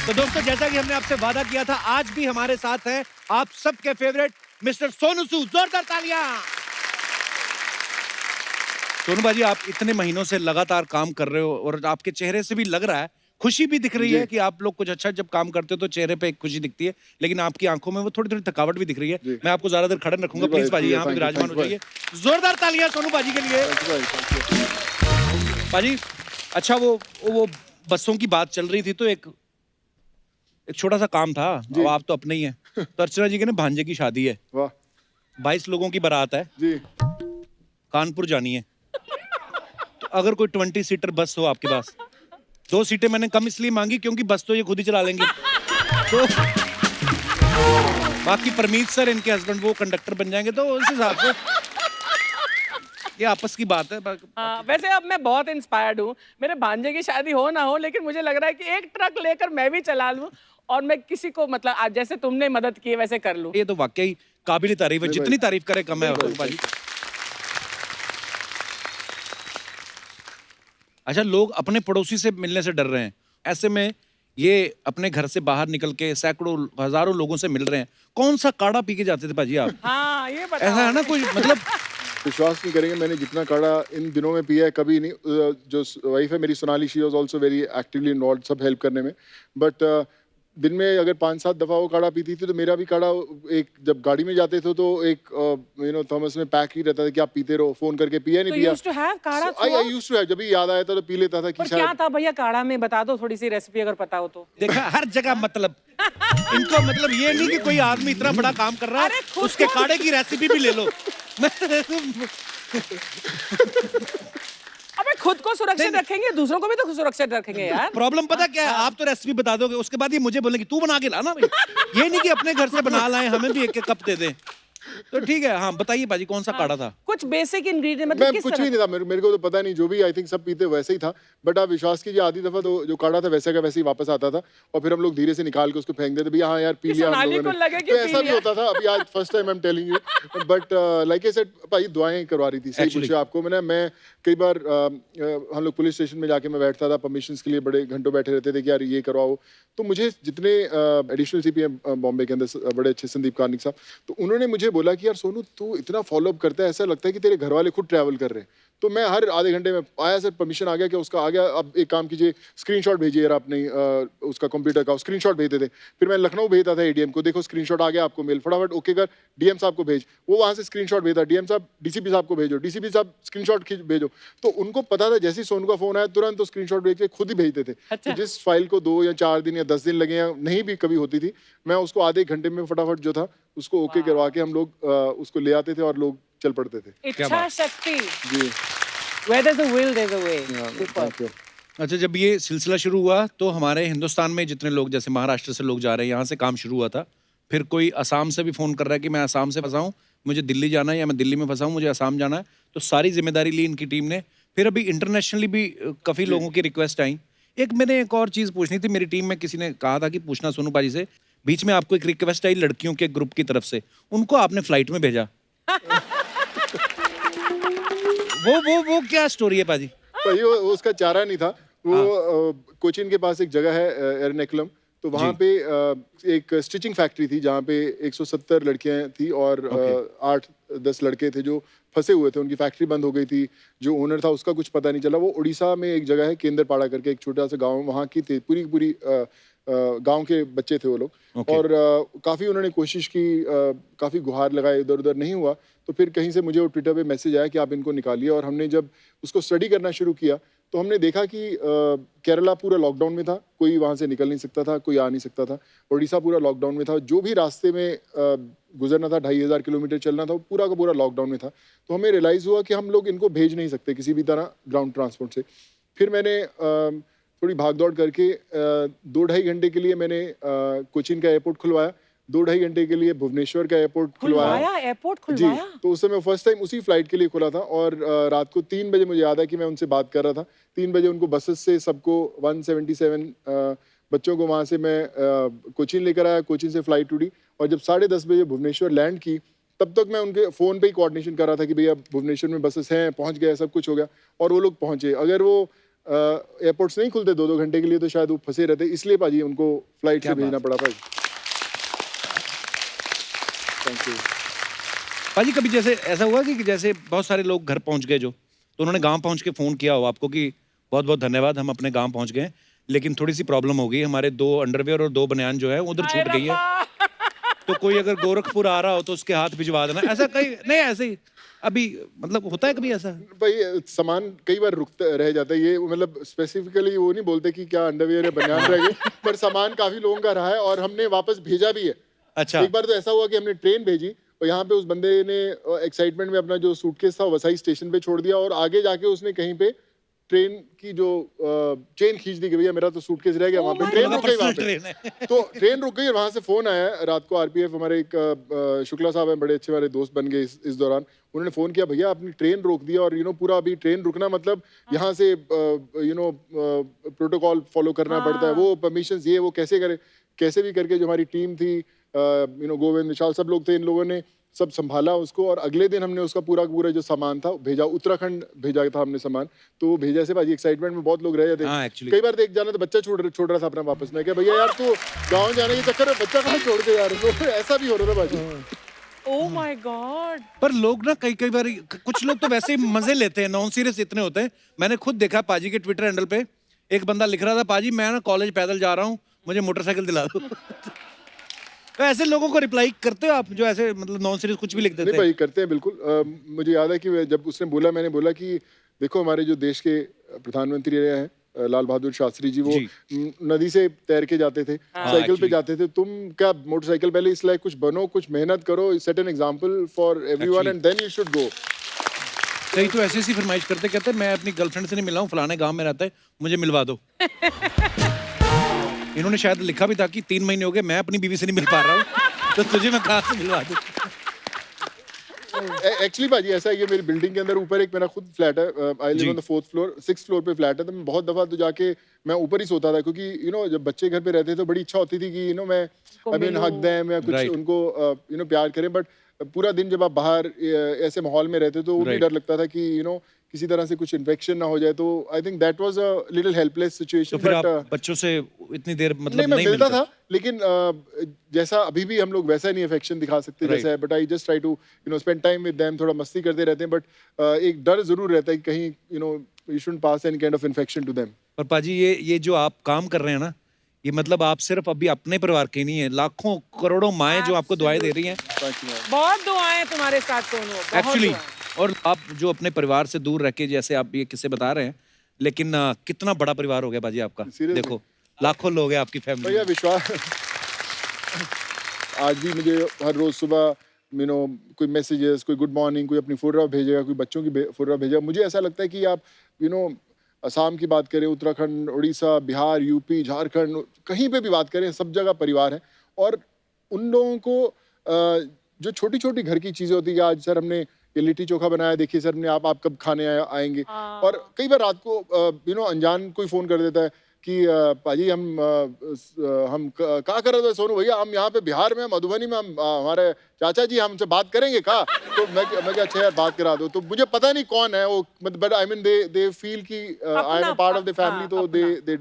तो दोस्तों, जैसा कि हमने आपसे वादा किया था, आज भी हमारे साथ हैं आप सबके फेवरेट मिस्टर सोनू सूद। जोरदार तालियां। सोनू भाजी, आप इतने महीनों से लगातार काम कर रहे हो और आपके चेहरे से भी लग रहा है, खुशी भी दिख रही है कि आप लोग कुछ अच्छा जब काम करते हो तो चेहरे पे एक खुशी दिखती है, लेकिन आपकी आंखों में वो थोड़ी थोड़ी थकावट भी दिख रही है। मैं आपको ज्यादा देर खड़े रखूंगा, प्लीज भाजी यहाँ पे विराजमान हो जाइए। जोरदार तालियां सोनू भाजी के लिए। भाजी, अच्छा वो बसों की बात चल रही थी, तो एक छोटा सा काम था। अब आप तो अपने ही हैं। तो अर्चना जी के ना भांजे की शादी है, 22 लोगों की बारात है जी, कानपुर जानी है। तो अगर कोई 20 सीटर बस हो आपके पास, 2 सीटें मैंने कम इसलिए मांगी क्योंकि बस तो ये खुद ही चला लेंगे। तो बाकी परमीत सर, इनके हस्बैंड, वो कंडक्टर बन जाएंगे, तो उस हिसाब से ये आपस की बात है। वैसे अब मैं बहुत इंस्पायर्ड हूँ। मेरे भांजे की शादी हो ना हो, लेकिन मुझे लग रहा है कि एक ट्रक लेकर मैं भी चला लूं और मैं किसी को, मतलब आज जैसे तुमने मदद की है वैसे कर लूं। ये तो वाकई काबिल तारीफ है, जितनी तारीफ करे कम है भाजी। अच्छा, लोग अपने पड़ोसी से मिलने से डर रहे हैं, ऐसे में ये अपने घर से बाहर निकल के सैकड़ों हजारों लोगों से मिल रहे हैं। कौन सा काढ़ा पी के जाते थे भाजी आप? हाँ, ये बताओ। ऐसा है ना, कोई मतलब विश्वास नहीं करेंगे, मैंने जितना काढ़ा इन दिनों में पिया है कभी नहीं। जो वाइफ है मेरी Sonali, she was also very actively involve सब हेल्प करने में। बट दिन में अगर 5-7 दफा वो काढ़ा पीती थी तो मेरा भी काढ़ा, एक जब गाड़ी में जाते थे तो एक थॉमस में पैक ही रहता था कि आप पीते रहो, फोन करके पिया नहीं पिया। आई यूज्ड टू हैव, जब भी याद आया था तो पी लेता था। कि क्या था भैया काढ़ा में, बता दो थोड़ी सी रेसिपी अगर पता हो तो। देखा, हर जगह मतलब इनको, मतलब ये नहीं कि कोई आदमी इतना बड़ा काम कर रहा है उसके काढ़े की रेसिपी भी ले लो। अबे खुद को सुरक्षित रखेंगे, दूसरों को भी तो सुरक्षित रखेंगे यार। प्रॉब्लम पता क्या है, आप तो रेसिपी बता दोगे, उसके बाद ये मुझे बोलेंगे तू बना के ला ना भाई। ये नहीं कि अपने घर से बना लाए, हमें भी एक कप दे दें। तो ठीक है, हाँ बताइए बाजी, कौन सा काढ़ा था? कुछ बेसिक इंग्रेडिएंट, मतलब किस कुछ भी नहीं था, मेरे को तो पता नहीं, जो भी आई थिंक सब पीते वैसे ही था। बट आप विश्वास कीजिए, आधी दफा तो जो काढ़ा था वैसे का वैसे ही वापस आता था और फिर हम लोग धीरे से निकाल के उसको फेंक देते, भैया हाँ यार पी लिया हम लोगों ने। तो ऐसा भी होता था। अभी आज first time I am telling you. But like I said, भाई दुआएं करवा रही थी, सही पूछे आपको। मैं कई बार हम लोग पुलिस स्टेशन में जाके मैं बैठता था परमिशन के लिए, बड़े घंटों बैठे रहते थे कि यार ये करवाओ। तो मुझे जितने एडिशनल सीपीएम बॉम्बे के अंदर बड़े अच्छे संदीप कार्निक साहब, तो उन्होंने मुझे बोला कि यार सोनू तू इतना फॉलोअप करता है, ऐसा लगता है कि तेरे घर वाले खुद ट्रैवल कर रहे हैं। तो मैं हर आधे घंटे में आया, सर परमिशन आ गया, कि उसका आ गया, अब एक काम कीजिए स्क्रीनशॉट भेजिए यार अपने उसका कंप्यूटर का, स्क्रीनशॉट भेजते थे। फिर मैं लखनऊ भेजता था एडीएम को, देखो स्क्रीनशॉट आ गया आपको मेल, फटाफट ओके कर डीएम साहब को भेज, वो वहाँ से स्क्रीनशॉट भेजा, डीएम साहब डीसीपी साहब को भेजो, डीसीपी साहब स्क्रीनशॉट भेजो। तो उनको पता था जैसे ही सोनू का फोन आया तुरंत तो स्क्रीनशॉट भेज के खुद ही भेजते थे। तो जिस फाइल को 2 या 4 दिन या 10 दिन लगे या नहीं भी कभी होती थी, मैं उसको आधे घंटे में फटाफट जो था उसको ओके करवा के हम लोग उसको ले आते थे और लोग चल पड़ते थे। इच्छा शक्ति जी। Where there's a will, there's a way. Super. अच्छा, जब ये सिलसिला शुरू हुआ तो हमारे हिंदुस्तान में जितने लोग, जैसे महाराष्ट्र से लोग जा रहे हैं, यहाँ से काम शुरू हुआ था। फिर कोई असम से भी फोन कर रहा है कि मैं असम से फंसा हूँ, मुझे दिल्ली जाना है, या मैं दिल्ली में फंसा हूँ, मुझे असम जाना है। तो सारी जिम्मेदारी ली इनकी टीम ने। फिर अभी इंटरनेशनली भी काफी लोगों की रिक्वेस्ट आई। मैंने एक और चीज पूछनी थी, मेरी टीम में किसी ने कहा था कि पूछना सोनू भाजी से, बीच में आपको एक रिक्वेस्ट आई लड़कियों के ग्रुप की तरफ से, उनको आपने फ्लाइट में भेजा। वो क्या स्टोरी है पाजी? भाई वो उसका चारा नहीं था। वो कोचिन के पास एक जगह है एर्नाकुलम, तो वहाँ पे एक स्टिचिंग फैक्ट्री थी जहाँ पे 170 लड़कियां थी और 8-10 लड़के थे जो फंसे हुए थे। उनकी फैक्ट्री बंद हो गई थी, जो ओनर था उसका कुछ पता नहीं चला। वो उड़ीसा में एक जगह है केंद्रपाड़ा करके, एक छोटा सा गाँव, वहाँ की थी पूरी गांव के बच्चे थे वो लोग। और काफ़ी उन्होंने कोशिश की, काफ़ी गुहार लगाए, इधर उधर नहीं हुआ। तो फिर कहीं से मुझे वो ट्विटर पे मैसेज आया कि आप इनको निकालिए। और हमने जब उसको स्टडी करना शुरू किया तो हमने देखा कि केरला पूरा लॉकडाउन में था, कोई वहाँ से निकल नहीं सकता था, कोई आ नहीं सकता था। उड़ीसा पूरा लॉकडाउन में था, जो भी रास्ते में गुजरना था, 2500 किलोमीटर चलना था, वो पूरा का पूरा लॉकडाउन में था। तो हमें रियलाइज़ हुआ कि हम लोग इनको भेज नहीं सकते किसी भी तरह ग्राउंड ट्रांसपोर्ट से। फिर मैंने थोड़ी भाग दौड़ करके 2-2.5 घंटे के लिए मैंने कोचिन का एयरपोर्ट खुलवाया, 2-2.5 घंटे के लिए भुवनेश्वर का एयरपोर्ट खुलवाया। एयरपोर्ट खुलवाया? जी, तो उस समय फर्स्ट टाइम उसी फ्लाइट के लिए खुला था। और रात को 3 बजे मुझे याद है कि मैं उनसे बात कर रहा था। 3 बजे उनको बसेस से सबको 177 बच्चों को वहाँ से मैं कोचिन लेकर आया। कोचिन से फ्लाइट उड़ी और जब 10:30 बजे भुवनेश्वर लैंड की, तब तक मैं उनके फ़ोन पे ही कोऑर्डिनेशन कर रहा था कि भैया भुवनेश्वर में बसेस हैं, पहुँच गए, सब कुछ हो गया। और वो लोग पहुँचे। अगर वो एयरपोर्ट्स नहीं खुलते 2-2 घंटे के लिए, तो शायद वो फंसे रहते, इसलिए भाजी उनको फ्लाइट से भेजना पड़ा भाजी। Thank you. पाजी कभी जैसे ऐसा हुआ कि जैसे बहुत सारे लोग घर पहुंच गए जो, तो उन्होंने गांव पहुंच के फोन किया हो आपको कि बहुत बहुत धन्यवाद, हम अपने गांव पहुंच गए, लेकिन थोड़ी सी प्रॉब्लम हो गई, हमारे 2 अंडरवियर और 2 बनियान जो है उधर छूट गई है, तो कोई अगर गोरखपुर आ रहा हो तो उसके हाथ भिजवा देना, ऐसा कहीं नहीं? ऐसे ही अभी मतलब होता है कभी ऐसा? भाई सामान कई बार रुकता रह जाता है, ये मतलब स्पेसिफिकली वो नहीं बोलते कि क्या अंडरवियर या बनियान रह गए, पर सामान काफी लोगों का रहा है और हमने वापस भेजा भी है। अच्छा। एक बार तो ऐसा हुआ कि हमने ट्रेन भेजी और यहाँ पे उस बंदे ने एक्साइटमेंट में अपना जो सूटकेस था वसई स्टेशन पे छोड़ दिया और आगे जाके उसने कहीं पे ट्रेन की जो चेन खींच दी कि भैया मेरा तो सूटकेस रह गया वहाँ पे, ट्रेन रुक गई वहाँ पे। तो ट्रेन रुक गई और वहाँ से फोन आया रात को, आरपीएफ हमारे एक शुक्ला साहब हैं, बड़े अच्छे हमारे दोस्त बन गए इस दौरान, उन्होंने फोन किया भैया अपनी ट्रेन रोक दिया और पूरा अभी ट्रेन रुकना मतलब यहाँ से प्रोटोकॉल फॉलो करना पड़ता है, वो परमिशन ये वो कैसे करे, कैसे भी करके जो हमारी टीम थी गोविंद विशाल सब लोग थे, इन लोगों ने सब संभाला उसको और अगले दिन हमने उसका पूरा जो सामान था भेजा, उत्तराखंड भेजा था हमने सामान, तो वो भेजा से भाजी एक्साइटमेंट में बहुत लोग रह जाते हैं। कई बार देख जाना तो बच्चा छोड़ रहा था अपना वापस, मैं क्या भैया यार तू गाँव जाने के चक्कर में बच्चा कहाँ छोड़ दे यार, तो ऐसा भी हो रहा था भाजी। Oh my God. पर लोग ना कई बार कुछ लोग तो वैसे ही मजे लेते हैं, नॉन सीरियस इतने होते हैं। मैंने खुद देखा पाजी के ट्विटर हैंडल पे एक बंदा लिख रहा था, पाजी मैं ना कॉलेज पैदल जा रहा हूँ, मुझे मोटरसाइकिल दिला दो। तो ऐसे लोगों को रिप्लाई करते हो आप जो ऐसे मतलब नॉन सीरियस कुछ भी लिख देते हैं? नहीं भाई करते हैं बिल्कुल। मुझे याद है कि जब उसने बोला, मैंने बोला कि देखो हमारे जो देश के प्रधानमंत्री रहे हैं लाल बहादुर शास्त्री जी, वो नदी से तैर के जाते थे, साइकिल पे जाते थे, तुम क्या मोटरसाइकिल पहले इस लायक कुछ बनो, कुछ मेहनत करो, set an example for everyone and then you should go. कई तो ऐसे फरमाइश करते, कहते मैं अपनी गर्लफ्रेंड से नहीं मिला हूँ, फलाने गांव में रहता है, मुझे मिलवा दो। इन्होंने शायद लिखा भी था कि 3 महीने हो गए मैं अपनी बीवी से नहीं मिल पा रहा हूँ, तो तुझे मैं कहाँ से मिलवा दूँ। एक्चुअली भाजी ऐसा है कि मेरी बिल्डिंग के अंदर ऊपर एक मेरा खुद फ्लैट है, I live on the 4th floor, 6th floor पे फ्लैट है, तो मैं बहुत दफा तो जाके मैं ऊपर ही सोता था, क्योंकि जब बच्चे घर पे रहते थे तो बड़ी इच्छा होती थी कि मैं आई मीन हक देम या कुछ उनको प्यार करें, बट पूरा दिन जब आप बाहर ऐसे माहौल में रहते तो वो भी डर लगता था कि किसी तरह से कुछ इन्फेक्शन ना हो जाए, तो I think that was a little helpless situation. तो फिर आप बच्चों से इतनी देर मतलब नहीं मिलता था, लेकिन जैसा अभी भी हम लोग वैसा नहीं अफेक्शन दिखा सकते जैसा है, but I just try to spend time with them, थोड़ा मस्ती करते रहते हैं, बट एक डर जरूर रहता है कि कहीं you shouldn't pass any kind of infection to them. पर पाजी ये जो आप काम कर रहे हैं ना, ये मतलब आप सिर्फ अभी अपने परिवार के नहीं है, लाखों करोड़ों माएं जो आपको दुआएं दे रही हैं। बहुत दुआएं तुम्हारे साथ सोनू एक्चुअली, और आप जो अपने परिवार से दूर रह के जैसे आप ये किस्से बता रहे हैं, लेकिन कितना बड़ा परिवार हो गया बाजी आपका। देखो लाखों लोग हैं आपकी फैमिली। भैया विश्वास, आज भी मुझे हर रोज सुबह कोई मैसेजेस, कोई गुड मॉर्निंग, कोई अपनी फोटोग्राफ भेजेगा, कोई बच्चों की फोटोग्राफ भेजेगा। मुझे ऐसा लगता है कि आप असम की बात करें, उत्तराखंड, उड़ीसा, बिहार, यूपी, झारखंड, कहीं पे भी बात करें, सब जगह परिवार है। और उन लोगों को जो छोटी छोटी घर की चीजें होती है, आज सर हमने ये लिट्टी चोखा बनाया, देखिए सर ने आप कब खाने आएंगे। और कई बार रात को अनजान कोई फोन कर देता है कि पाजी हम क्या कर रहे थे सोनू भैया, हम यहाँ पे बिहार में मधुबनी में, हम हमारे चाचा जी हमसे बात करेंगे का, तो मैं क्या अच्छा यार बात करा दो। तो मुझे पता नहीं कौन है वो, but I mean they feel कि I am a part of the family, तो दे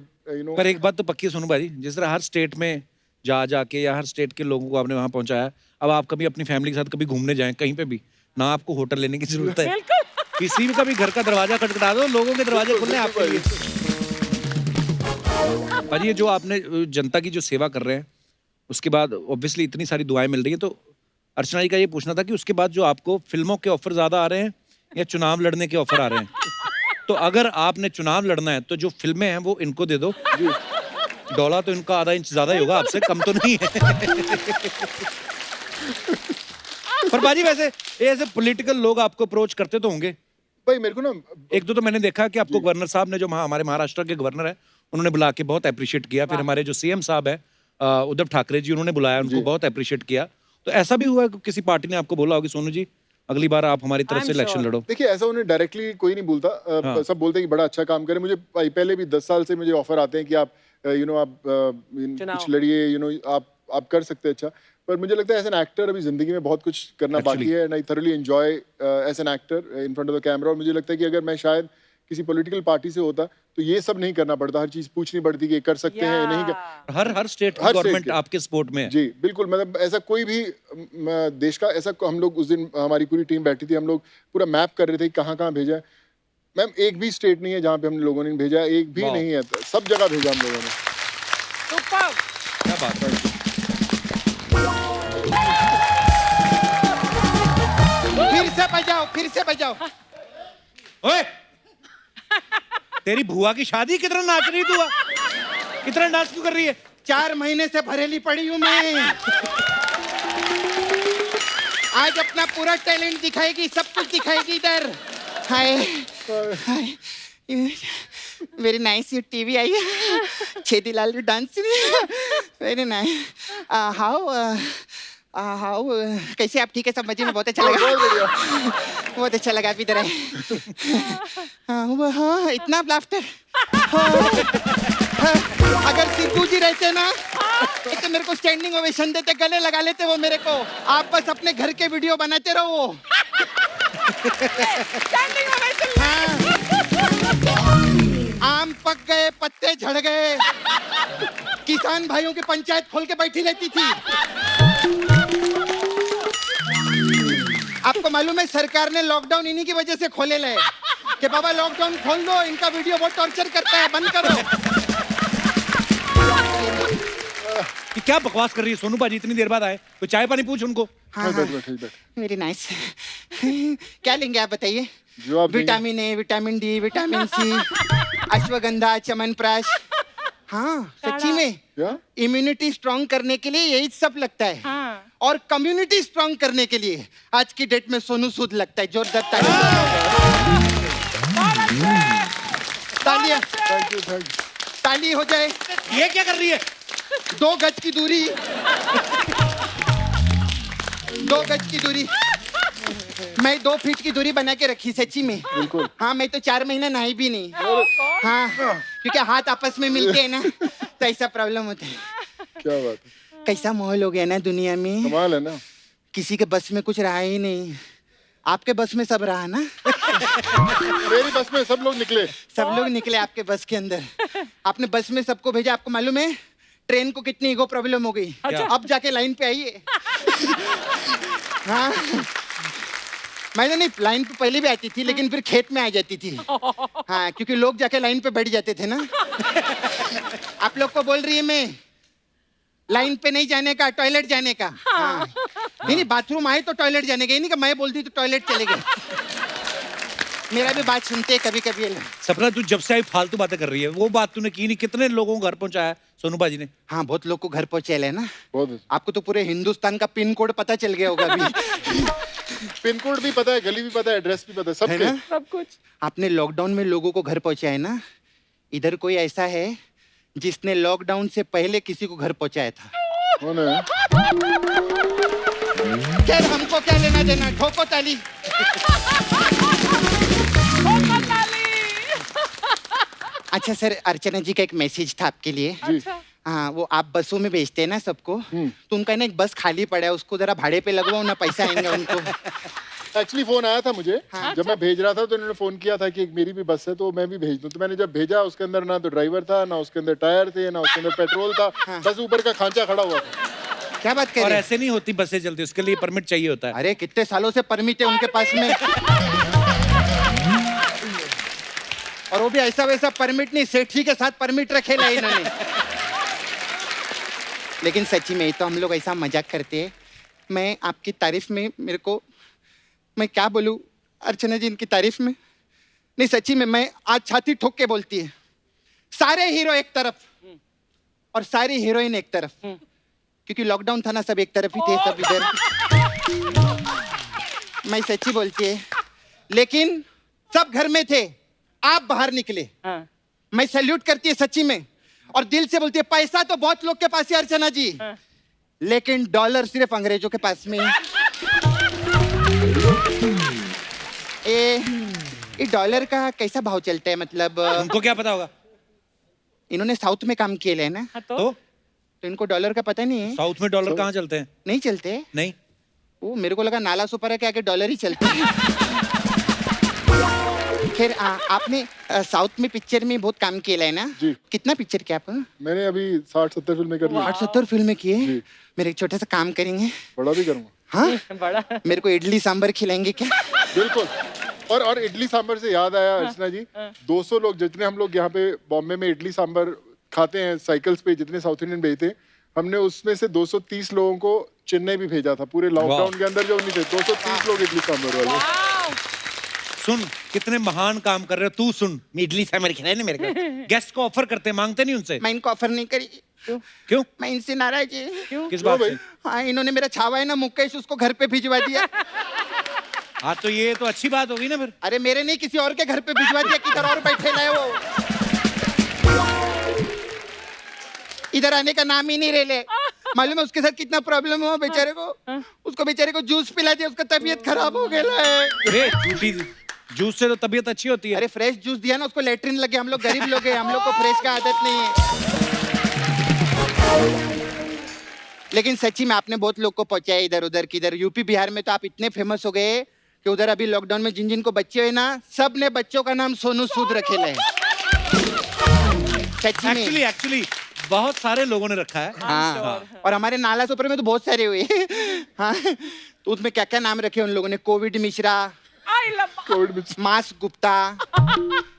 पर एक बात तो पक्की सोनू भाई, जिस तरह हर स्टेट में जाके या हर स्टेट के लोगों को आपने वहां पहुंचाया, अब आप कभी अपनी फैमिली के साथ कभी घूमने जाएं कहीं पे भी, ना आपको होटल लेने की जरूरत है, किसी का भी घर का दरवाजा खटखटा दो, लोगों के दरवाजे खुले आपके लिए। पर ये जो आपने जनता की जो सेवा कर रहे हैं, उसके बाद ऑब्वियसली इतनी सारी दुआएं मिल रही हैं, तो अर्चना जी का ये पूछना था कि उसके बाद जो आपको फिल्मों के ऑफर ज्यादा आ रहे हैं या चुनाव लड़ने के ऑफर आ रहे हैं? तो अगर आपने चुनाव लड़ना है तो जो फिल्में हैं वो इनको दे दो, डॉला तो इनका आधा इंच ज्यादा ही होगा, आपसे कम तो नहीं है। पर बाजी वैसे ऐसे पॉलिटिकल लोग आपको अप्रोच करते तो होंगे भाई? मेरे को ना एक दो तो मैंने देखा कि आपको गवर्नर साहब ने, जो हमारे महाराष्ट्र के गवर्नर है, उन्होंने बुला के बहुत अप्रिशिएट किया। फिर हमारे जो सीएम साहब है उद्धव ठाकरे जी, उन्होंने बुलाया, उनको बहुत अप्रिशिएट किया। तो ऐसा भी हुआ कि किसी पार्टी ने आपको बोला होगा सोनू जी अगली बार आप हमारी तरफ से इलेक्शन लड़ो? देखिए ऐसा उन्हें डायरेक्टली कोई नहीं बोलता, सब बोलते हैं कि बड़ा अच्छा काम करें। मुझे पहले भी 10 साल से मुझे ऑफर आते हैं कि आप आप कुछ लड़िए, आप कर सकते हैं अच्छा। पर मुझे लगता है एज एन एक्टर अभी जिंदगी में बहुत कुछ करना बाकी है, and I thoroughly enjoy as an actor in front of the camera. और मुझे लगता है कि अगर मैं शायद किसी पॉलिटिकल पार्टी से होता तो ये सब नहीं करना पड़ता, हर चीज पूछनी पड़ती कि कर सकते हैं नहीं कर। हर स्टेट हर गवर्नमेंट state के। आपके सपोर्ट में है। जी बिल्कुल, मतलब ऐसा कोई भी देश का ऐसा, हम लोग उस दिन हमारी पूरी टीम बैठी थी, हम लोग पूरा मैप कर रहे थे कहाँ कहाँ भेजा है। मैम एक भी स्टेट नहीं है जहाँ पे हम लोगों ने भेजा है, एक भी वाह। नहीं है, सब जगह भेजा हम लोगों ने। सुपर। क्या बात है। फिर से बजाओ। ओए तेरी भुआ की शादी, कितना नाच रही तू? कितना डांस क्यों कर रही है? 4 महीने से भरेली पड़ी हूँ मैं। आज अपना पूरा टैलेंट दिखाएगी, सब कुछ दिखाएगी इधर। हाय हाय, वेरी नाइस यू टीवी आई है। Chhedilal you dance very nice. How कैसे आप? ठीक है, सब मजे में, बहुत अच्छा लगा। बहुत बढ़िया। बहुत अच्छा लगा आप इधर आए। हाँ, इतना लाफ्टर। अगर सिद्धू जी रहते ना तो मेरे को स्टैंडिंग ओवेशन देते, गले लगा लेते वो मेरे को। आप बस अपने घर के वीडियो बनाते रहो। हाँ। आम पक गए, पत्ते झड़ गए, किसान भाइयों की पंचायत खोल के बैठी रहती थी। आपको मालूम है सरकार ने लॉकडाउन इन्हीं की वजह से खोले ले कि बाबा लॉकडाउन खोल दो, इनका वीडियो बहुत टॉर्चर करता है, बंद करो। ये क्या बकवास कर रही है सोनू बाजी? इतनी देर बाद आए, तो चाय पानी पूछ उनको। हाँ, बैठ बैठ बैठ। Very nice. क्या लेंगे आप बताइए? जो आप vitamin A, vitamin D, vitamin C, ashwagandha, chyawanprash. हाँ सच्ची में क्या? इम्यूनिटी स्ट्रांग करने के लिए यही सब लगता है। हाँ। और कम्युनिटी स्ट्रांग करने के लिए आज की डेट में सोनू सूद लगता है। जोरदार ताली। तालियां, थैंक यू। ताली हो जाए। ये क्या कर रही है? 2 गज की दूरी। 2 गज की दूरी। मैं 2 फीट की दूरी बना के रखी सच्ची में। बिल्कुल। हाँ, मैं तो 4 महीने नहाई भी नहीं। हाँ, क्योंकि हाथ आपस में मिलते हैं ना तो ऐसा प्रॉब्लम होता है। क्या बात है, कैसा माहौल हो गया ना दुनिया में। कमाल है ना। किसी के बस में कुछ रहा ही नहीं। आपके बस में सब रहा ना। मेरी बस में सब लोग निकले। सब लोग निकले आपके बस के अंदर। आपने बस में सबको भेजा। आपको मालूम है ट्रेन को कितनी ईगो प्रॉब्लम हो गई। अच्छा। अब जाके लाइन पे आइए। हाँ, मैंने नहीं, लाइन पे पहले भी आती थी लेकिन फिर खेत में आ जाती थी। हाँ, क्योंकि लोग जाके लाइन पे बैठ जाते थे ना। आप लोग को बोल रही है मैं, लाइन पे नहीं जाने का, टॉयलेट जाने का। हाँ। नहीं, बाथरूम आए तो टॉयलेट जाने का, ये नहीं कि मैं बोलती तो टॉयलेट चले गए। मेरा भी बात सुनते कभी कभी। सपना, तू जब से आई फालतू बातें कर रही है। वो बात तूने की नहीं। कितने लोगों को घर पहुंचाया सोनू बाजी ने? हाँ, बहुत लोग को घर पहुंचे है ना। बहुत। आपको तो पूरे हिंदुस्तान का पिन कोड पता चल गया होगा अभी। पिन कोड भी पता है, गली भी पता है, एड्रेस भी पता है, सब है के। ना? सब कुछ। आपने लॉकडाउन में लोगों को घर पहुंचाया है ना। इधर कोई ऐसा है जिसने लॉकडाउन से पहले किसी को घर पहुंचाया था? कौन है? क्या हमको क्या लेना देना? ठोको ताली। अच्छा सर, अर्चना जी का एक मैसेज था आपके लिए। अच्छा। हाँ, वो आप बसों में भेजते हैं ना सबको, तो उनका ना एक बस खाली पड़ा है, उसको जरा भाड़े पे लगवाओ ना, पैसा आएंगे उनको। एक्चुअली फोन आया था मुझे। जब मैं भेज रहा था तो इन्होंने फोन किया था कि एक मेरी भी बस है तो मैं भी भेज दूं। तो मैंने जब भेजा, उसके अंदर ना तो ड्राइवर था, ना उसके अंदर टायर थे, ना उसके अंदर पेट्रोल था, बस ऊपर का खांचा खड़ा हुआ था। क्या बात कर और रहे हैं? ऐसे नहीं होती बसें चलती, उसके लिए परमिट चाहिए होता है। अरे कितने सालों से परमिट है उनके पास में। और वो भी ऐसा वैसा परमिट नहीं, सेठी के साथ परमिट रखे ला इन्होंने। लेकिन सच्ची में तो हम लोग ऐसा मजाक करते हैं। मैं आपकी तारीफ में, मेरे को, मैं क्या बोलूं अर्चना जी इनकी तारीफ में। नहीं सच्ची में, मैं आज छाती ठोक के बोलती है। सारे हीरो एक तरफ और सारी हीरोइन एक तरफ, क्योंकि लॉकडाउन था ना, सब एक तरफ ही थे, सब इधर। मैं सच्ची बोलती है, लेकिन सब घर में थे, आप बाहर निकले। हाँ। मैं सैल्यूट करती है सच्ची में, और दिल से बोलती है, पैसा तो बहुत लोग के पास है अर्चना जी, लेकिन डॉलर सिर्फ अंग्रेजों के पास में है। ये डॉलर का कैसा भाव चलता है? मतलब उनको क्या पता होगा? इन्होंने साउथ में काम किए है ना, हाँ, तो तो इनको डॉलर का पता नहीं है। साउथ में डॉलर कहाँ चलते हैं? नहीं चलते? नहीं। वो मेरे को लगा नाला सुपारा के आगे डॉलर ही चलते हैं। खैर आपने साउथ में पिक्चर में बहुत काम किया है ना जी। कितना पिक्चर किया आप मैंने अभी 60-70 फिल्में कर ली। 60-70 फिल्में किए जी। मेरे एक छोटा सा काम करेंगे बड़ा भी करूँगा। हाँ बड़ा मेरे को इडली सांभर खिलाएंगे क्या बिल्कुल। और इडली सांभर से याद आया अर्चना जी, 200 लोग जितने हम लोग यहाँ पे बॉम्बे में इडली सांभर खाते हैं साइकिल्स पे, जितने साउथ इंडियन भेजते हैं, हमने उसमें से 230 लोगों को चेन्नई भी भेजा था पूरे लॉकडाउन के अंदर जो नहीं थे। 230 लोग इडली सांभर वाले। सुन कितने महान काम कर रहे हो तू। सुन इडली सांभर खिलाए ना मेरे को। गेस्ट को ऑफर करते हैं, मांगते नहीं उनसे। मैं इनको ऑफर नहीं करी क्यों? मैं इनसे नाराज है किस बात भाई? से? हाँ इन्होंने मेरा छावा है ना मुकेश उसको घर पे भिजवा दिया हाँ तो ये तो अच्छी बात होगी ना फिर। अरे मेरे नहीं किसी और के घर पे भिजवा दिया किधर और बैठे रहे वो इधर आने का नाम ही नहीं ले ले मालूम है उसके साथ कितना प्रॉब्लम हुआ बेचारे को उसको बेचारे को जूस पिला दिया उसका तबीयत खराब हो गया है अरे झूठी जूस से तो तबीयत अच्छी होती है। अरे फ्रेश जूस दिया ना उसको लेटरिन लगे हम लोग गरीब लोग हैं हम लोग को फ्रेश का आदत नहीं है लेकिन सच्ची में आपने बहुत लोग को पहुंचाया इधर उधर किधर यूपी बिहार में तो आप इतने फेमस हो गए कि उधर अभी लॉकडाउन में जिन जिन को बच्चे हुए ना सब ने बच्चों का नाम सोनू सूद रखे ले सच्ची में एक्चुअली बहुत सारे लोगों ने रखा है। हाँ और हमारे नाला सुपर में तो बहुत सारे हुए हाँ तो उसमें क्या क्या नाम रखे उन लोगों ने Covid Mishra I love Covid में मास्क गुप्ता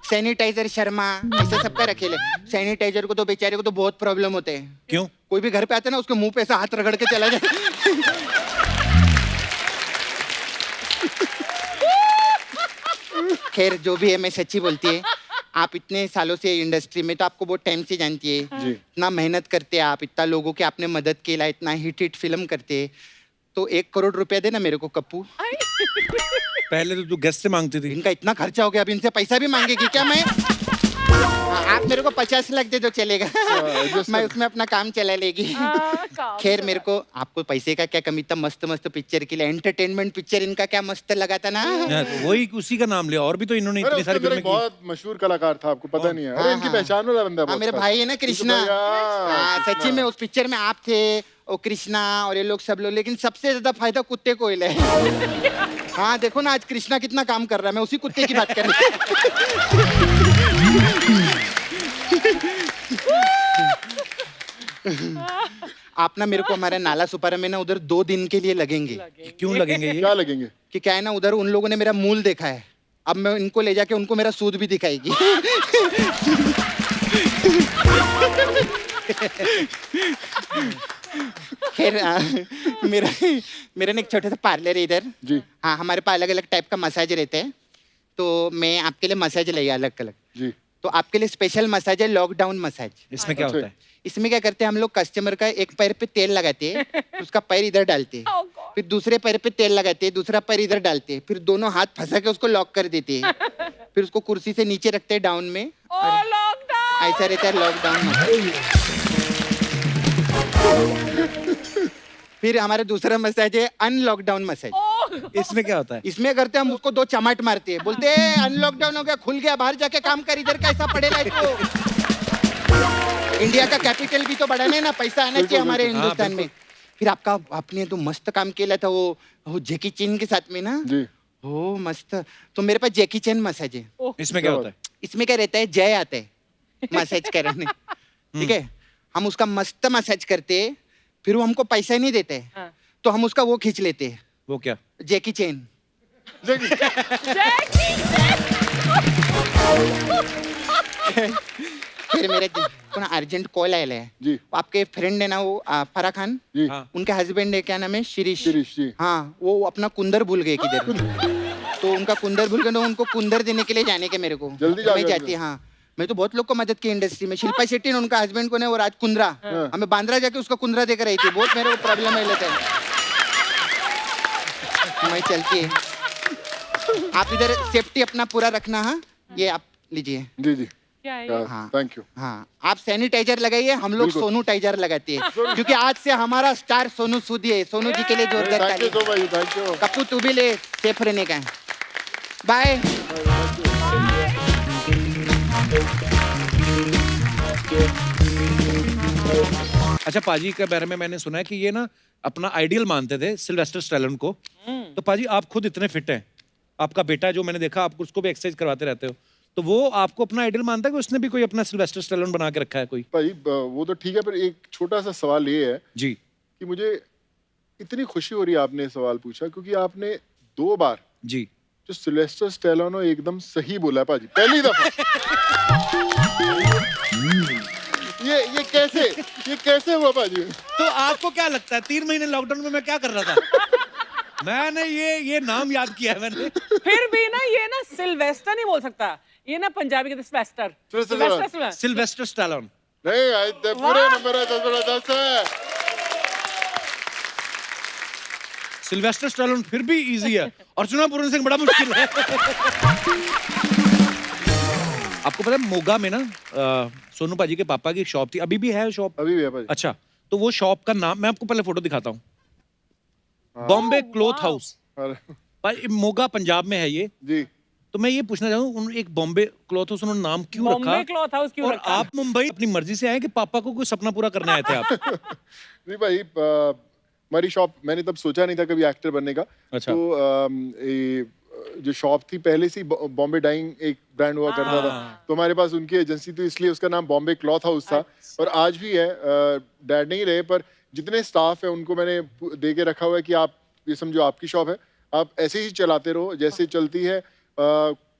सैनिटाइजर शर्मा ऐसे सबका रखे ले सैनिटाइजर को तो बेचारे को तो बहुत प्रॉब्लम होते हैं क्यों? कोई भी घर पे आता है ना उसके मुंह पे ऐसा हाथ रगड़ के चला जाए खैर जो भी है मैं सच्ची बोलती है आप इतने सालों से इंडस्ट्री में तो आपको बहुत टाइम से जानती है जी। इतना मेहनत करते हैं आप इतना लोगों की आपने मदद की ला इतना हिट फिल्म करते हैं तो 1 करोड़ रुपया देना मेरे को कप्पू पहले तो तू गेस्ट से मांगती थी। इनका इतना खर्चा हो गया अब इनसे पैसा भी मांगेगी क्या मैं आप मेरे को 50 लाख दे दो चलेगा मैं उसमें अपना काम चला लेगी खैर मेरे को आपको पैसे का क्या कमी था मस्त मस्त पिक्चर के लिए एंटरटेनमेंट पिक्चर इनका क्या मस्त लगा था ना हाँ, तो वही उसी का नाम लिया और भी तो इन्होंने अरे इतनी उसके सारी अंदर फिल्में एक की। बहुत मशहूर कलाकार था आपको पता नहीं है। अरे इनकी पहचान वाला बंदा है हाँ बहुत मेरे खास। भाई है ना कृष्णा भैया, हाँ सच्ची में उस पिक्चर में आप थे और कृष्णा और ये लोग सब लोग लेकिन सबसे ज्यादा फायदा कुत्ते को ही है हाँ देखो ना आज कृष्णा कितना काम कर रहा है मैं उसी कुत्ते की बात कर रही आप ना मेरे को हमारे नाला सुपारा में ना उधर 2 दिन के लिए लगेंगे क्यों लगेंगे ये? क्या लगेंगे? कि क्या है ना उधर उन लोगों ने मेरा मूल देखा है अब मैं इनको ले जाके उनको मेरा सूद भी दिखाएगी खैर मेरा मेरा ना एक छोटा सा पार्लर है इधर जी। हाँ हमारे पास अलग अलग टाइप का मसाज रहते हैं तो मैं आपके लिए मसाज लाई अलग अलग जी। तो आपके लिए स्पेशल मसाज है लॉकडाउन मसाज इसमें क्या अच्छा। होता है? इसमें क्या करते हैं हम लोग कस्टमर का एक पैर पे तेल लगाते हैं फिर उसका पैर इधर डालते हैं फिर दूसरे पैर पे तेल लगाते हैं दूसरा पैर इधर डालते हैं फिर दोनों हाथ फंसा के उसको लॉक कर देते हैं फिर उसको कुर्सी से नीचे रखते हैं डाउन में लॉकडाउन ऐसा रहता है लॉकडाउन फिर हमारा दूसरा मसाज है अनलॉकडाउन मसाज इसमें क्या होता है? इसमें करते हैं हम उसको 2 चमाट मारते हैं बोलते हैं अनलॉकडाउन हो गया खुल गया बाहर जाके काम कर इधर कैसा पड़ेगा इसको इंडिया का कैपिटल भी तो बढ़ाना है ना पैसा आना चाहिए हमारे बिल्कुल। हिंदुस्तान हाँ, में फिर आपका आपने तो मस्त काम किया था वो जैकी चैन के साथ में ना जी। ओ मस्त तो मेरे पास जैकी चैन मसाज है इसमें क्या होता है? इसमें क्या रहता है जय आता है मसाज करने ठीक है हम उसका मस्त मसाज करते हैं फिर वो हमको पैसा नहीं देते हाँ। तो हम उसका वो खींच लेते हैं वो क्या? जैकी चैन फिर मेरे को ना अर्जेंट कॉल आया है जी। वो आपके फ्रेंड है ना वो फराह खान जी। हाँ। उनके हस्बैंड है क्या नाम है शिरीष शिरीष जी। हाँ वो अपना कुंदर भूल गए किधर तो उनका कुंदर भूल गए तो उनको कुंदर देने के लिए जाने के मेरे को जल्दी जा मैं जाओ। जाती हाँ मैं तो बहुत लोग को मदद की इंडस्ट्री में शिल्पा शेट्टी ने उनका हस्बैंड को ने वो राज कुंद्रा हमें बांद्रा जाके उसका कुंद्रा देकर आई थी बहुत मेरे को प्रॉब्लम है लेते मैं चलती है आप इधर सेफ्टी अपना पूरा रखना हाँ ये आप लीजिए जी जी। क्या है ये? हाँ। Thank you. हाँ आप सैनिटाइजर लगाइए हम लोग बिल्कुल। सोनू टाइजर लगाते हैं क्योंकि आज से हमारा स्टार सोनू सूद ही है सोनू जी के लिए जोरदार थैंक यू ताली so much. Thank you. Kappu तू भी ले सेफ रहने का बाय अच्छा पाजी के बारे में मैंने सुना है कि ये ना अपना आइडियल मानते थे सिल्वेस्टर स्टैलोन को। तो पाजी आप खुद इतने फिट हैं आपका बेटा जो मैंने देखा, आप उसको भी एक्सरसाइज करवाते रहते हो, तो वो आपको अपना आइडल मानता है कि उसने भी कोई अपना सिल्वेस्टर स्टैलोन बना के रखा है कोई? भाई वो तो ठीक है, पर एक छोटा सा सवाल ये है जी कि मुझे इतनी खुशी हो रही है आपने सवाल पूछा, क्योंकि आपने 2 बार जी जो सिलेस्टर स्टेलोनो एकदम सही बोला है पाजी, पहली दफा। ये कैसे हुआ पाजी? तो आपको क्या लगता है 3 महीने लॉकडाउन में मैं क्या कर रहा था? मैंने ये नाम याद किया है मैंने। फिर भी ना ये ना सिल्वेस्टर नहीं बोल सकता, ये ना पंजाबी के सिल्वेस्टर। Sylvester Stallone. नहीं, पूरे नंबर है, 10 है। सिल्वेस्टर स्टैलोन फिर भी इजी है, अर्चना पूरन सिंह बड़ा मुश्किल है। आपको पता है मोगा में ना सोनू पाजी के पापा की एक शॉप थी, अभी भी है शॉप? अभी भी है भाई। अच्छा, तो वो शॉप का नाम मैं आपको पहले फोटो दिखाता हूँ, बॉम्बे क्लॉथ हाउस। भाई मोगा पंजाब में है ये जी। तो मैं ये पूछना चाहूँ उन्होंने एक बॉम्बे क्लॉथ हाउस उन्होंने नाम क्यों रखा? बॉम्बे क्लॉथ हाउस क्यों और रखा? आप मुंबई अपनी मर्जी से आए कि पापा को कोई सपना पूरा करने आए थे आप? नहीं भाई, हमारी शॉप, मैंने तब सोचा नहीं था कभी एक्टर बनने का। अच्छा। तो जो शॉप थी पहले से बॉम्बे डाइंग एक ब्रांड हुआ करता था, तो हमारे पास उनकी एजेंसी थी, इसलिए उसका नाम बॉम्बे क्लॉथ हाउस था। और आज भी है। डैड नहीं रहे, पर जितने स्टाफ है उनको मैंने दे के रखा हुआ है कि आप ये समझो आपकी शॉप है, आप ऐसे ही चलाते रहो जैसे चलती है।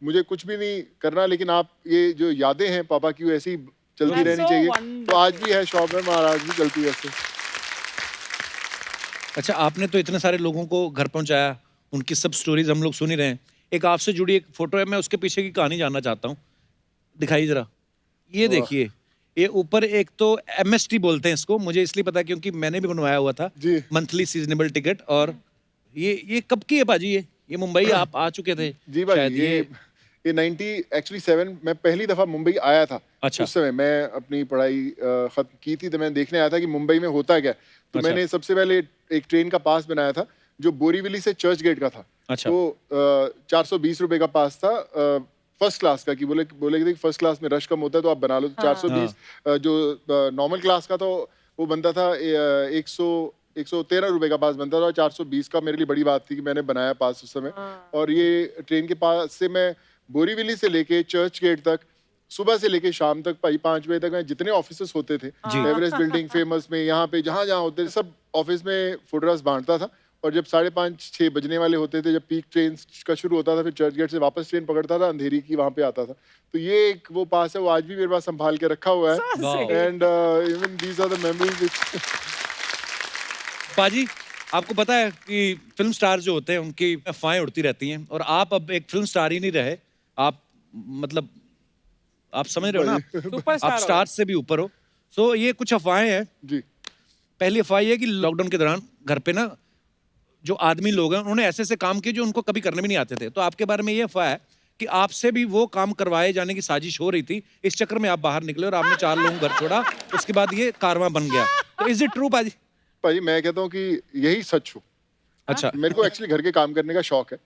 मुझे कुछ भी नहीं करना, लेकिन आप ये जो यादें हैं पापा की वो ऐसी ही चलती रहनी चाहिए। तो आज भी है शॉप में, महाराज भी चलती है ऐसे। अच्छा, आपने तो इतने सारे लोगों को घर पहुंचाया, उनकी सब स्टोरीज हम लोग सुन ही रहे हैं। एक आपसे जुड़ी एक फोटो है, मैं उसके पीछे की कहानी जानना चाहता हूँ, दिखाइए जरा। ये देखिए, ये ऊपर एक तो MST बोलते हैं इसको, मुझे इसलिए पता है क्योंकि मैंने भी बनवाया हुआ था, मंथली सीजनेबल टिकट। और ये कब की है बाजी? ये मुंबई आप आ चुके थे? जी भाई, ये 97 में पहली दफा मुंबई आया था। अच्छा। उस समय मैं अपनी पढ़ाई खत्म की थी, तो मैं देखने आया था कि मुंबई में होता क्या। तो अच्छा। मैंने सबसे पहले एक ट्रेन का पास बनाया था जो बोरीवली से चर्च गेट का था। अच्छा। तो 420 रुपए का पास था, फर्स्ट क्लास का, कि बोले कि फर्स्ट क्लास में रश कम होता है तो आप बना लो। 420 जो नॉर्मल क्लास का, तो वो बनता था 113 रुपए का पास बनता था। 420 का मेरे लिए बड़ी बात थी कि मैंने बनाया पास उस समय। और ये ट्रेन के पास से मैं बोरीवली से लेके चर्च गेट तक, सुबह से लेके शाम तक भाई 5 बजे तक मैं जितने ऑफिसेस होते थे, एवरेस्ट बिल्डिंग, फेमस में, यहाँ पे जहाँ होते थे, सब ऑफिस में फोटोग्राफ्स बांटता था। और जब 5:30-6 बजने वाले होते थे, जब पीक ट्रेन का शुरू होता था, फिर चर्च गेट से वापस ट्रेन पकड़ता था, अंधेरी की वहाँ पे आता था। तो ये एक वो पास है, वो आज भी मेरे पास संभाल के रखा हुआ है। And even these are the memories. पाजी, आपको पता है कि फिल्म स्टार जो होते हैं उनकी अफवाहें उड़ती रहती हैं, और आप अब एक फिल्म स्टार ही नहीं रहे, आप मतलब आप समझ रहे हो ना, आप स्टार से भी ऊपर हो। सो ये कुछ अफवाहें हैं जी। पहली अफवाह ये है कि लॉकडाउन के दौरान घर पे ना जो आदमी लोग हैं उन्होंने ऐसे ऐसे काम किए जो उनको कभी करने भी नहीं आते थे। तो आपके बारे में ये अफवाह है कि आपसे भी वो काम करवाए जाने की साजिश हो रही थी, इस चक्कर में आप बाहर निकले और आपने 4 लोगों को घर छोड़ा, उसके बाद ये कारवां बन गया। तो इज इट ट्रू पाजी? भाई मैं कहता हूँ कि यही सच हो। अच्छा। मेरे को एक्चुअली घर के काम करने का शौक है,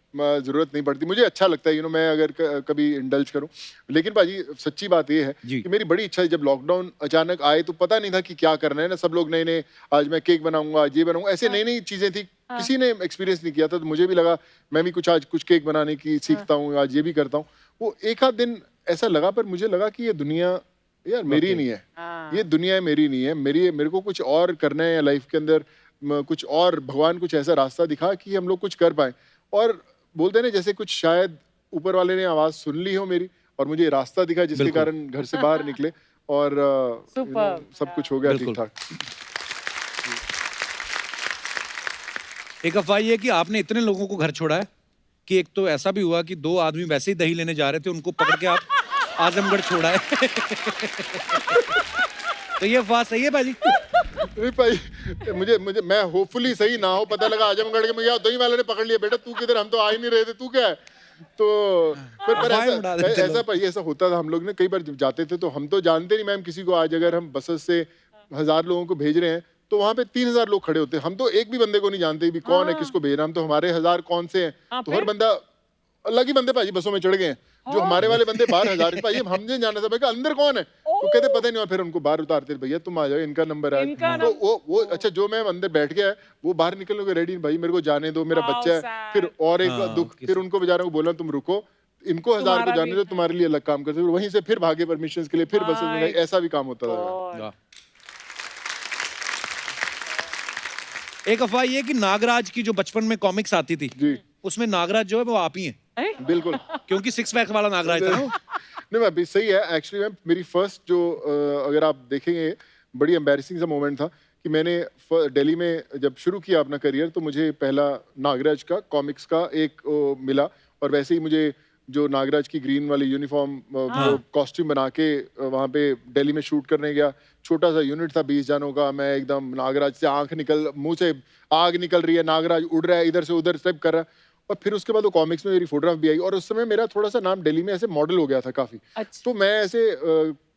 जरूरत नहीं पड़ती, मुझे अच्छा लगता है मैं अगर कभी इंडल्ज करूं। लेकिन भाजी सच्ची बात ये है कि मेरी बड़ी इच्छा है, जब लॉकडाउन अचानक आए तो पता नहीं था कि क्या करना है ना। सब लोग नए आज मैं केक बनाऊंगा, आज ये बनाऊंगा, ऐसे नई नई चीजें थी, किसी ने एक्सपीरियंस नहीं किया था। तो मुझे भी लगा मैं भी आज कुछ केक बनाने की सीखता हूँ, आज ये भी करता हूँ। वो एक आध दिन ऐसा लगा, पर मुझे लगा कि ये दुनिया यार मेरी नहीं है, ये दुनिया मेरी नहीं है, मेरे को कुछ और करना है लाइफ के अंदर, कुछ और, भगवान कुछ ऐसा रास्ता दिखा कि हम लोग कुछ कर पाए। और बोलते हैं ना, जैसे कुछ शायद ऊपर वाले ने आवाज सुन ली हो मेरी, और मुझे रास्ता दिखा जिसके कारण घर से बाहर निकले, और सब कुछ हो गया ठीक ठाक। एक अफवाह ये है कि आपने इतने लोगों को घर छोड़ा है कि एक तो ऐसा भी हुआ कि 2 आदमी वैसे ही दही लेने जा रहे थे, उनको पकड़ के आप आजमगढ़ छोड़ा है। तो ये अफवाह सही है भाजी? नहीं भाई, मुझे मैं होपफुली सही ना हो, पता लगा आजमगढ़ के मुझे दही वाले ने पकड़ लिया, बेटा तू किधर, हम तो आ ही नहीं रहे थे, तू क्या है? तो पर ऐसा भाई ऐसा होता था। हम लोग ने कई बार जब जाते थे तो हम तो जानते नहीं मैम किसी को। आज अगर हम बसेस से 1000 लोगों को भेज रहे हैं तो वहाँ पे 3000 लोग खड़े होते हैं, हम तो एक भी बंदे को नहीं जानते भी कौन है, किसको भेज रहा। हम तो हमारे 1000 कौन से हैं, तो हर बंदा अलग ही बंदे भाजी बसों में चढ़ गए हैं। जो हमारे वाले बंदे बाहर 1000 भाई हमने जाना था, मैं कहा अंदर कौन है, तो कहते पता नहीं, और फिर उनको बाहर उतारते, भैया तुम आ जाओ, इनका नंबर है। तो वो अच्छा जो मैं अंदर बैठ गया वो बाहर निकलने को रेडी, भाई मेरे को जाने दो, मेरा बच्चा है। फिर और एक दुख, फिर उनको बेचारों को बोला तुम रुको, इनको 1000 को जाने दो, तुम्हारे लिए अलग काम करते, वहीं से फिर भागे परमिशन के लिए, फिर बसेस में गए, ऐसा भी काम होता था। एक अफवाह ये कि नागराज की जो बचपन में कॉमिक्स आती थी जी, उसमें नागराज जो है वो आप ही हैं, बिल्कुल, क्योंकि 6 पैक वाला नागराज था ना। नहीं अभी सही है एक्चुअली। मैम मेरी फर्स्ट जो अगर आप देखेंगे बड़ी एम्बैरेसिंग सा मोमेंट था कि मैंने दिल्ली में जब शुरू किया अपना करियर, तो मुझे पहला नागराज का कॉमिक्स का एक मिला, और वैसे ही मुझे जो नागराज की ग्रीन वाली यूनिफॉर्म कॉस्ट्यूम बना के वहाँ पे दिल्ली में शूट करने गया। छोटा सा यूनिट था 20 जनों का, मैं एकदम नागराज से मुंह से आग निकल रही है, नागराज उड़ रहा है इधर से उधर स्टेप कर रहा है। और फिर उसके बाद वो कॉमिक्स में मेरी फोटोग्राफ भी आई, और उस समय मेरा थोड़ा सा नाम दिल्ली में ऐसे मॉडल हो गया था काफी। अच्छा। तो मैं ऐसे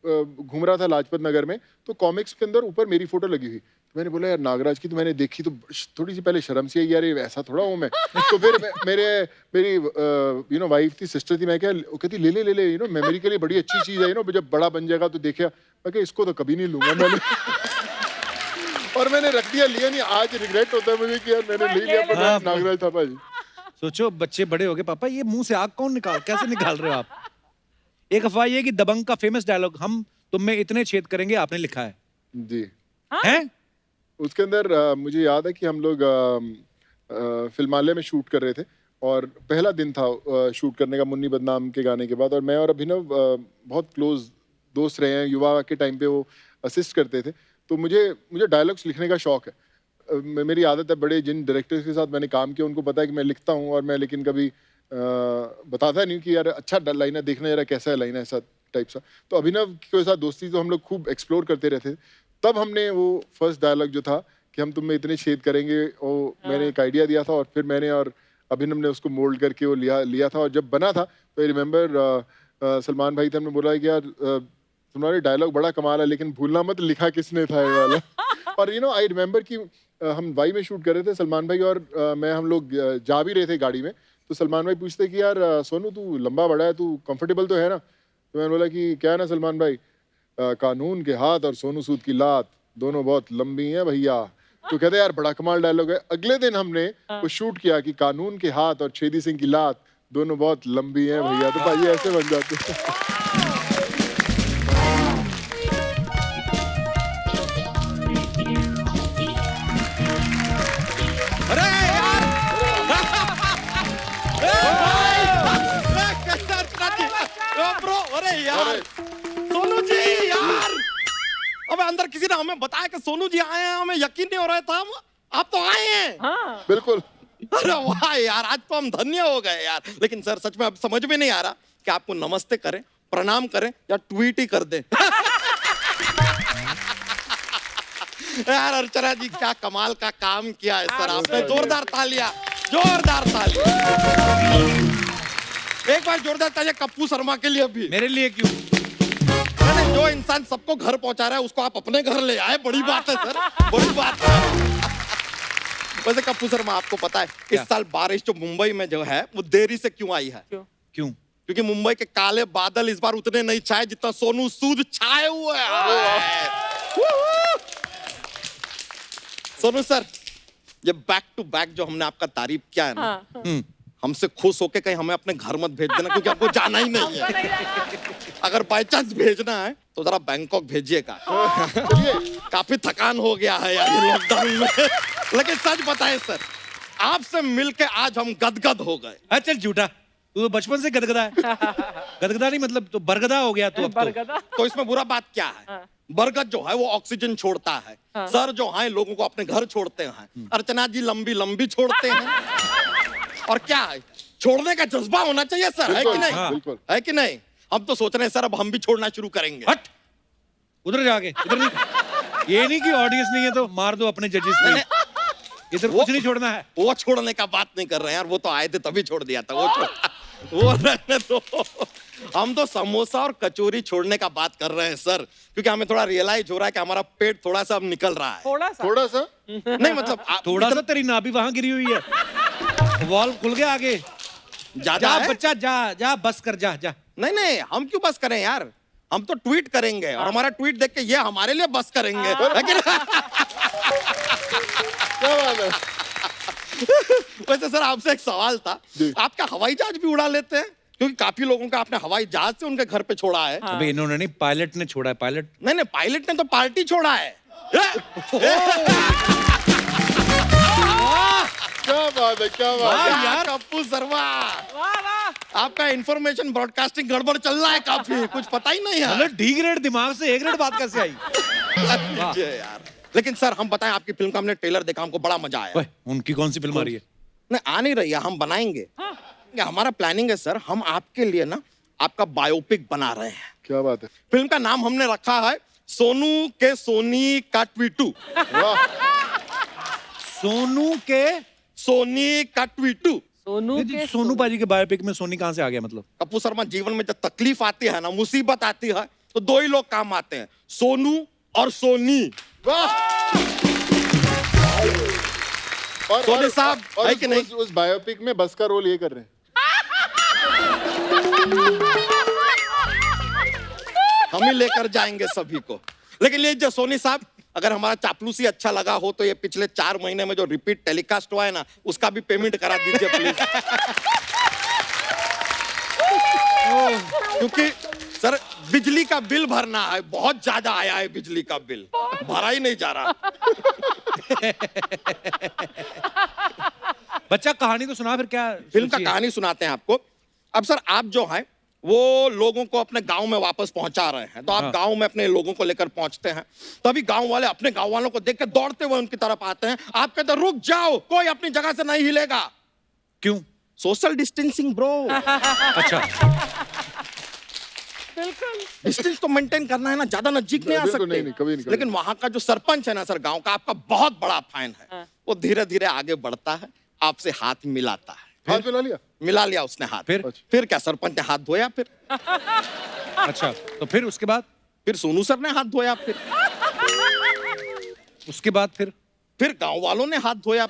घूम रहा था लाजपत नगर में, तो कॉमिक्स के अंदर ऊपर मेरी फोटो लगी हुई। तो मैंने बोला यार नागराज की, तो मैंने देखी तो थोड़ी सी पहले शर्म सी आई, यार ये ऐसा थोड़ा हूँ मैं। तो फिर मेरी वाइफ थी, सिस्टर थी, मैं क्या वो कहती ले ले मेमोरी के लिए बड़ी अच्छी चीज है, जब बड़ा बन जाएगा तो देखा। मैं क्या इसको तो कभी नहीं लूंगा मैंने। और मैंने रख दिया, लिया नहीं। आज रिग्रेट होता है मुझे कि यार मैंने ले लिया, पर नागराज था भाई। सोचो बच्चे बड़े हो गए, पापा ये मुंह से आग कौन कैसे निकाल रहे हो आप। एक अफवाह ये कि दबंग का फेमस डायलॉग हम तुम में इतने छेद करेंगे आपने लिखा है जी। हैं? उसके अंदर मुझे याद है कि हम लोग फिल्मालय में शूट कर रहे थे, और पहला दिन था शूट करने का मुन्नी बदनाम के गाने के बाद, और मैं और अभिनव बहुत क्लोज दोस्त रहे हैं। युवा के टाइम पे वो असिस्ट करते थे, तो मुझे डायलॉग्स लिखने का शौक है। मेरी आदत है, बड़े जिन डायरेक्टर्स के साथ मैंने काम किया उनको पता है कि मैं लिखता हूँ, और मैं लेकिन कभी बताता नहीं कि यार अच्छा लाइन है, देखना जरा कैसा है लाइन है, ऐसा टाइप सा। तो अभिनव के साथ दोस्ती तो हम लोग खूब एक्सप्लोर करते रहते थे। तब हमने वो फर्स्ट डायलॉग जो था कि हम तुम में इतने छेद करेंगे, वो मैंने एक आइडिया दिया था, और फिर मैंने और अभिनव ने उसको मोल्ड करके वो लिया था। और जब बना था तो आई रिमेम्बर सलमान भाई थे, हमने बोला कि यार तुम्हारे डायलॉग बड़ा कमाल है, लेकिन भूलना मत लिखा किसने था ये वाला। और आई रिमेम्बर कि हम वाई में शूट कर रहे थे, सलमान भाई और मैं, हम लोग जा भी रहे थे गाड़ी में, तो सलमान भाई पूछते कि यार सोनू तू लंबा बड़ा है, तू कंफर्टेबल तो है ना। तो मैंने बोला कि क्या है ना सलमान भाई, कानून के हाथ और सोनू सूद की लात दोनों बहुत लंबी हैं भैया। तो कहते यार बड़ा कमाल डायलॉग है। अगले दिन हमने वो शूट किया कि कानून के हाथ और छेदी सिंह की लात दोनों बहुत लंबी हैं भैया। तो भाई ऐसे बन जाते हैं। अरे यार सोनू जी यार, अब अंदर किसी ने हमें बताया कि सोनू जी आए हैं, हमें यकीन नहीं हो रहा था, आप तो आए हैं। हाँ। बिल्कुल। अरे वाह यार, आज तो हम धन्य हो गए यार। लेकिन सर सच में अब समझ में नहीं आ रहा कि आपको नमस्ते करें, प्रणाम करें या ट्वीट ही कर दें। यार अर्चना जी क्या कमाल का काम किया है सर आपने, जोरदार तालियां, जोरदार तालियां। एक बार जोरदार तालियां कप्पू शर्मा के लिए भी। मेरे लिए क्यों? जो इंसान सबको घर पहुंचा रहा है उसको आप अपने घर ले आए, बड़ी बात है सर, बड़ी बात है। वैसे कप्पू शर्मा आपको पता है इस साल बारिश जो मुंबई में जो है वो देरी से क्यों आई है? क्यों? क्योंकि मुंबई के काले बादल इस बार उतने नहीं छाए जितना सोनू सूद छाए हुए हैं। सोनू सर, ये बैक टू बैक जो हमने आपका तारीफ किया है ना, हमसे खुश होके कहीं हमें अपने घर मत भेज देना, क्योंकि आपको जाना ही नहीं है। अगर बाय चांस भेजना है तो जरा बैंकॉक भेजिएगा। काफी थकान हो गया है यार ये लॉकडाउन में। लेकिन सच बताएं सर, आपसे मिलके आज हम गदगद हो गए। चल झूठा, तू तो बचपन से गदगदा है। गदगदा नहीं मतलब तो बरगदा हो गया तू अब तो इसमें बुरा बात क्या है? बरगद जो है वो ऑक्सीजन छोड़ता है, सर जो है लोगों को अपने घर छोड़ते हैं, अर्चना जी लंबी लंबी छोड़ते हैं। और क्या है, छोड़ने का जज्बा होना चाहिए सर, है कि नहीं? है कि नहीं? हम तो सोच रहे हैं सर अब हम भी छोड़ना शुरू करेंगे। हट उधर जाके, इधर नहीं। ये नहीं कि ऑडियंस नहीं है तो मार दो अपने जजेस को, इधर कुछ नहीं छोड़ना है। वो छोड़ने का बात नहीं कर रहे हैं यार, वो तो आए थे तभी छोड़ दिया था, वो रहने दो। हम तो समोसा और कचौरी छोड़ने का बात कर रहे हैं सर, क्योंकि हमें थोड़ा रियलाइज हो रहा है कि हमारा पेट थोड़ा सा अब निकल रहा है। थोड़ा सा नहीं मतलब थोड़ा सा तेरी नाभि वहां गिरी हुई है, वॉल खुल गया आगे। ज्यादा जा है? बच्चा, जा जा, बस कर, जा जा। नहीं नहीं, हम क्यों बस करें यार, हम तो ट्वीट करेंगे और हमारा ट्वीट देख के ये हमारे लिए बस करेंगे, है कि नहीं? क्या बात है। वैसे सर आपसे एक सवाल था, आप क्या हवाई जहाज भी उड़ा लेते हैं? क्योंकि काफी लोगों का आपने हवाई जहाज से उनके घर पे छोड़ा है। अबे इन्होंने नहीं, पायलट ने छोड़ा है, पायलट। नहीं नहीं, पायलट ने तो पार्टी छोड़ा है। क्या बात है, क्या बात है। यार कप्पू शर्मा, वाह वाह। आपका इंफॉर्मेशन ब्रॉडकास्टिंग गड़बड़ चल रहा है काफी, कुछ पता ही नहीं है। मतलब डी ग्रेड दिमाग से ए ग्रेड बात कैसे आई? लीजिए यार। लेकिन सर हम बताएं, आपकी फिल्म का हमने ट्रेलर देखा, हमको बड़ा मजा आया। ओए, उनकी कौन सी फिल्म आ रही है? नहीं आ नहीं रही है, हम बनाएंगे। हमारा प्लानिंग है सर, हम आपके लिए ना आपका बायोपिक बना रहे हैं। क्या बात है। फिल्म का नाम हमने रखा है सोनू के सोनी का ट्वीटू। वाह। सोनू के सोनी का ट्वीटू। सोनू के सोनू पाजी के बायोपिक में सोनी कहाँ से आ गया मतलब? कपूर शर्मा, जीवन में जब तकलीफ आती है ना, मुसीबत आती है, तो दो ही लोग काम आते हैं, सोनू और सोनी। और सोनी साहब, और है कि नहीं? उस बायोपिक में बस का रोल ये कर रहे हैं। हम ही लेकर जाएंगे सभी को। लेकिन ये जो सोनी साहब, अगर हमारा चापलूसी अच्छा लगा हो तो ये पिछले 4 महीने में जो रिपीट टेलीकास्ट हुआ है ना, उसका भी पेमेंट करा दीजिए प्लीज। क्योंकि सर बिजली का बिल भरना है, बहुत ज्यादा आया है बिजली का बिल, भरा ही नहीं जा रहा। बच्चा कहानी तो सुना, फिर क्या फिल्म का सोचिए? कहानी सुनाते हैं आपको। अब सर आप जो हैं वो लोगों को अपने गांव में वापस पहुंचा रहे हैं, तो आप गांव में अपने लोगों को लेकर पहुंचते हैं, तभी गांव वाले अपने गांव वालों को देख के दौड़ते हुए उनकी तरफ आते हैं। आप कहते हैं रुक जाओ, कोई अपनी जगह से नहीं हिलेगा। क्यों? Social distancing bro. अच्छा, बिल्कुल। डिस्टेंस तो मेंटेन करना है ना, ज्यादा नजदीक नहीं आ बिल्कुल सकते। नहीं, कभी नहीं, कभी लेकिन वहां का जो सरपंच है ना सर गांव का, आपका बहुत बड़ा फैन है, वो धीरे धीरे आगे बढ़ता है, आपसे हाथ मिलाता है। हाथ मिला लिया। मिला लिया उसने हाथ। फिर क्या सरपंच ने हाथ धोया? फिर अच्छा, तो फिर उसके बाद? फिर सोनू सर ने हाथ धोया। फिर उसके बाद फिर गांव वालों ने हाथ धोया।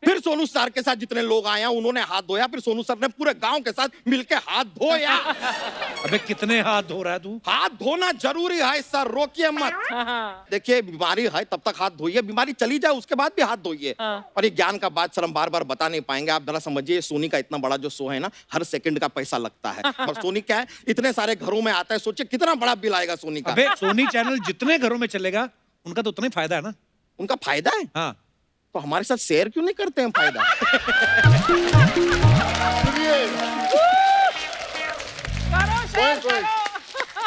फिर सोनू सर के साथ जितने लोग आए हैं उन्होंने हाथ धोया। फिर सोनू सर ने पूरे गांव के साथ मिलके हाथ धोया। अबे कितने हाथ धो रहा है तू? हाथ धोना जरूरी है सर, रोकिए मत। देखिए बीमारी है तब तक हाथ धोइए, बीमारी चली जाए उसके बाद भी हाथ धोइए। और ये ज्ञान का बात सर हम बार बार बता नहीं पाएंगे। आप जरा समझिए, सोनी का इतना बड़ा जो शो है ना, हर सेकंड का पैसा लगता है। और सोनी क्या है, इतने सारे घरों में आता है, सोचिए कितना बड़ा बिल आएगा सोनी का। अबे सोनी चैनल जितने घरों में चलेगा उनका तो उतना ही फायदा है ना। उनका फायदा है, हाँ, तो हमारे साथ शेयर क्यों नहीं करते हैं फायदा?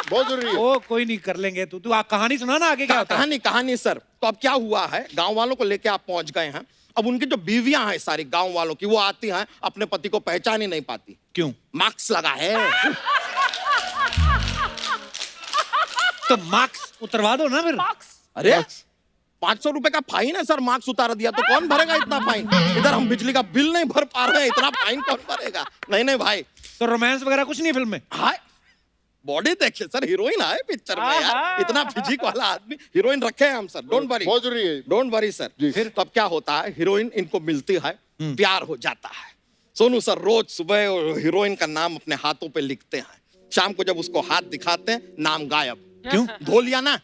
बहुत जरूरी है। ओ कोई नहीं, कर लेंगे। तू कहानी सुना ना, आगे क्या होता है? कहानी सर, तो अब क्या हुआ है, गांव वालों को लेके आप पहुंच गए हैं। अब उनकी जो बीवियां हैं सारी गांव वालों की, वो आती हैं, अपने पति को पहचान ही नहीं पाती। क्यों? मार्क्स लगा है। तो मार्क्स उतरवा दो ना फिर। अरे 500 रुपए का फाइन है सर, मार्क्स उतार दिया तो कौन भरेगा इतना फाइन? इधर हम बिजली का बिल नहीं भर पा रहे हैं, इतना फाइन कौन भरेगा? नहीं नहीं भाई। तो रोमांस वगैरह कुछ नहीं फिल्म में? हाय, बॉडी देखिए सर, हीरोइन है पिक्चर में यार, इतना फिजिक वाला आदमी। हीरोइन रखे हैं हम सर, डोंट वरी, बहुत जरूरी है। Don't worry sir. फिर तब क्या होता है, हीरोइन इनको मिलती है, प्यार हो जाता है। सोनू सर रोज सुबह हीरोइन का नाम अपने हाथों पे लिखते हैं, शाम को जब उसको हाथ दिखाते हैं नाम गायब। क्यों? धो लिया ना।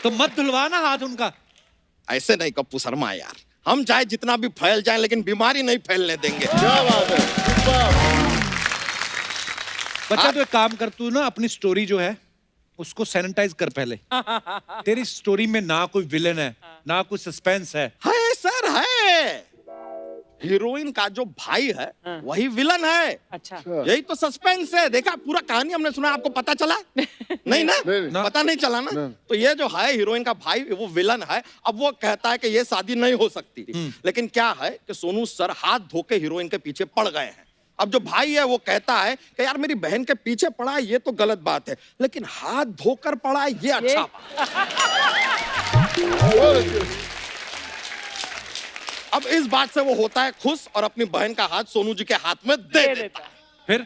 तो मत धुलवाना हाथ उनका। ऐसे नहीं कप्पू शर्मा यार, हम चाहे जितना भी फैल जाए लेकिन बीमारी नहीं फैलने देंगे। क्या बात है। बच्चा तो एक काम कर, तू ना अपनी स्टोरी जो है उसको सैनिटाइज कर पहले। तेरी स्टोरी में ना कोई विलेन है, ना कोई सस्पेंस है। सर है, हीरोइन का जो भाई है वही विलन है। अच्छा, यही तो सस्पेंस है। देखा, पूरा कहानी हमने सुना, आपको पता चला? नहीं ना, नहीं। पता नहीं चला ना। तो ये जो है हीरोइन का भाई, वो विलन है। अब वो कहता है कि ये शादी नहीं हो सकती, लेकिन क्या है कि सोनू सर हाथ धो के हीरोइन के पीछे पड़ गए हैं। अब जो भाई है वो कहता है कि यार मेरी बहन के पीछे पड़ा है, ये तो गलत बात है, लेकिन हाथ धोकर पड़ा है ये अच्छा बात। अब इस बात से वो होता है खुश और अपनी बहन का हाथ सोनू जी के हाथ में दे देता है।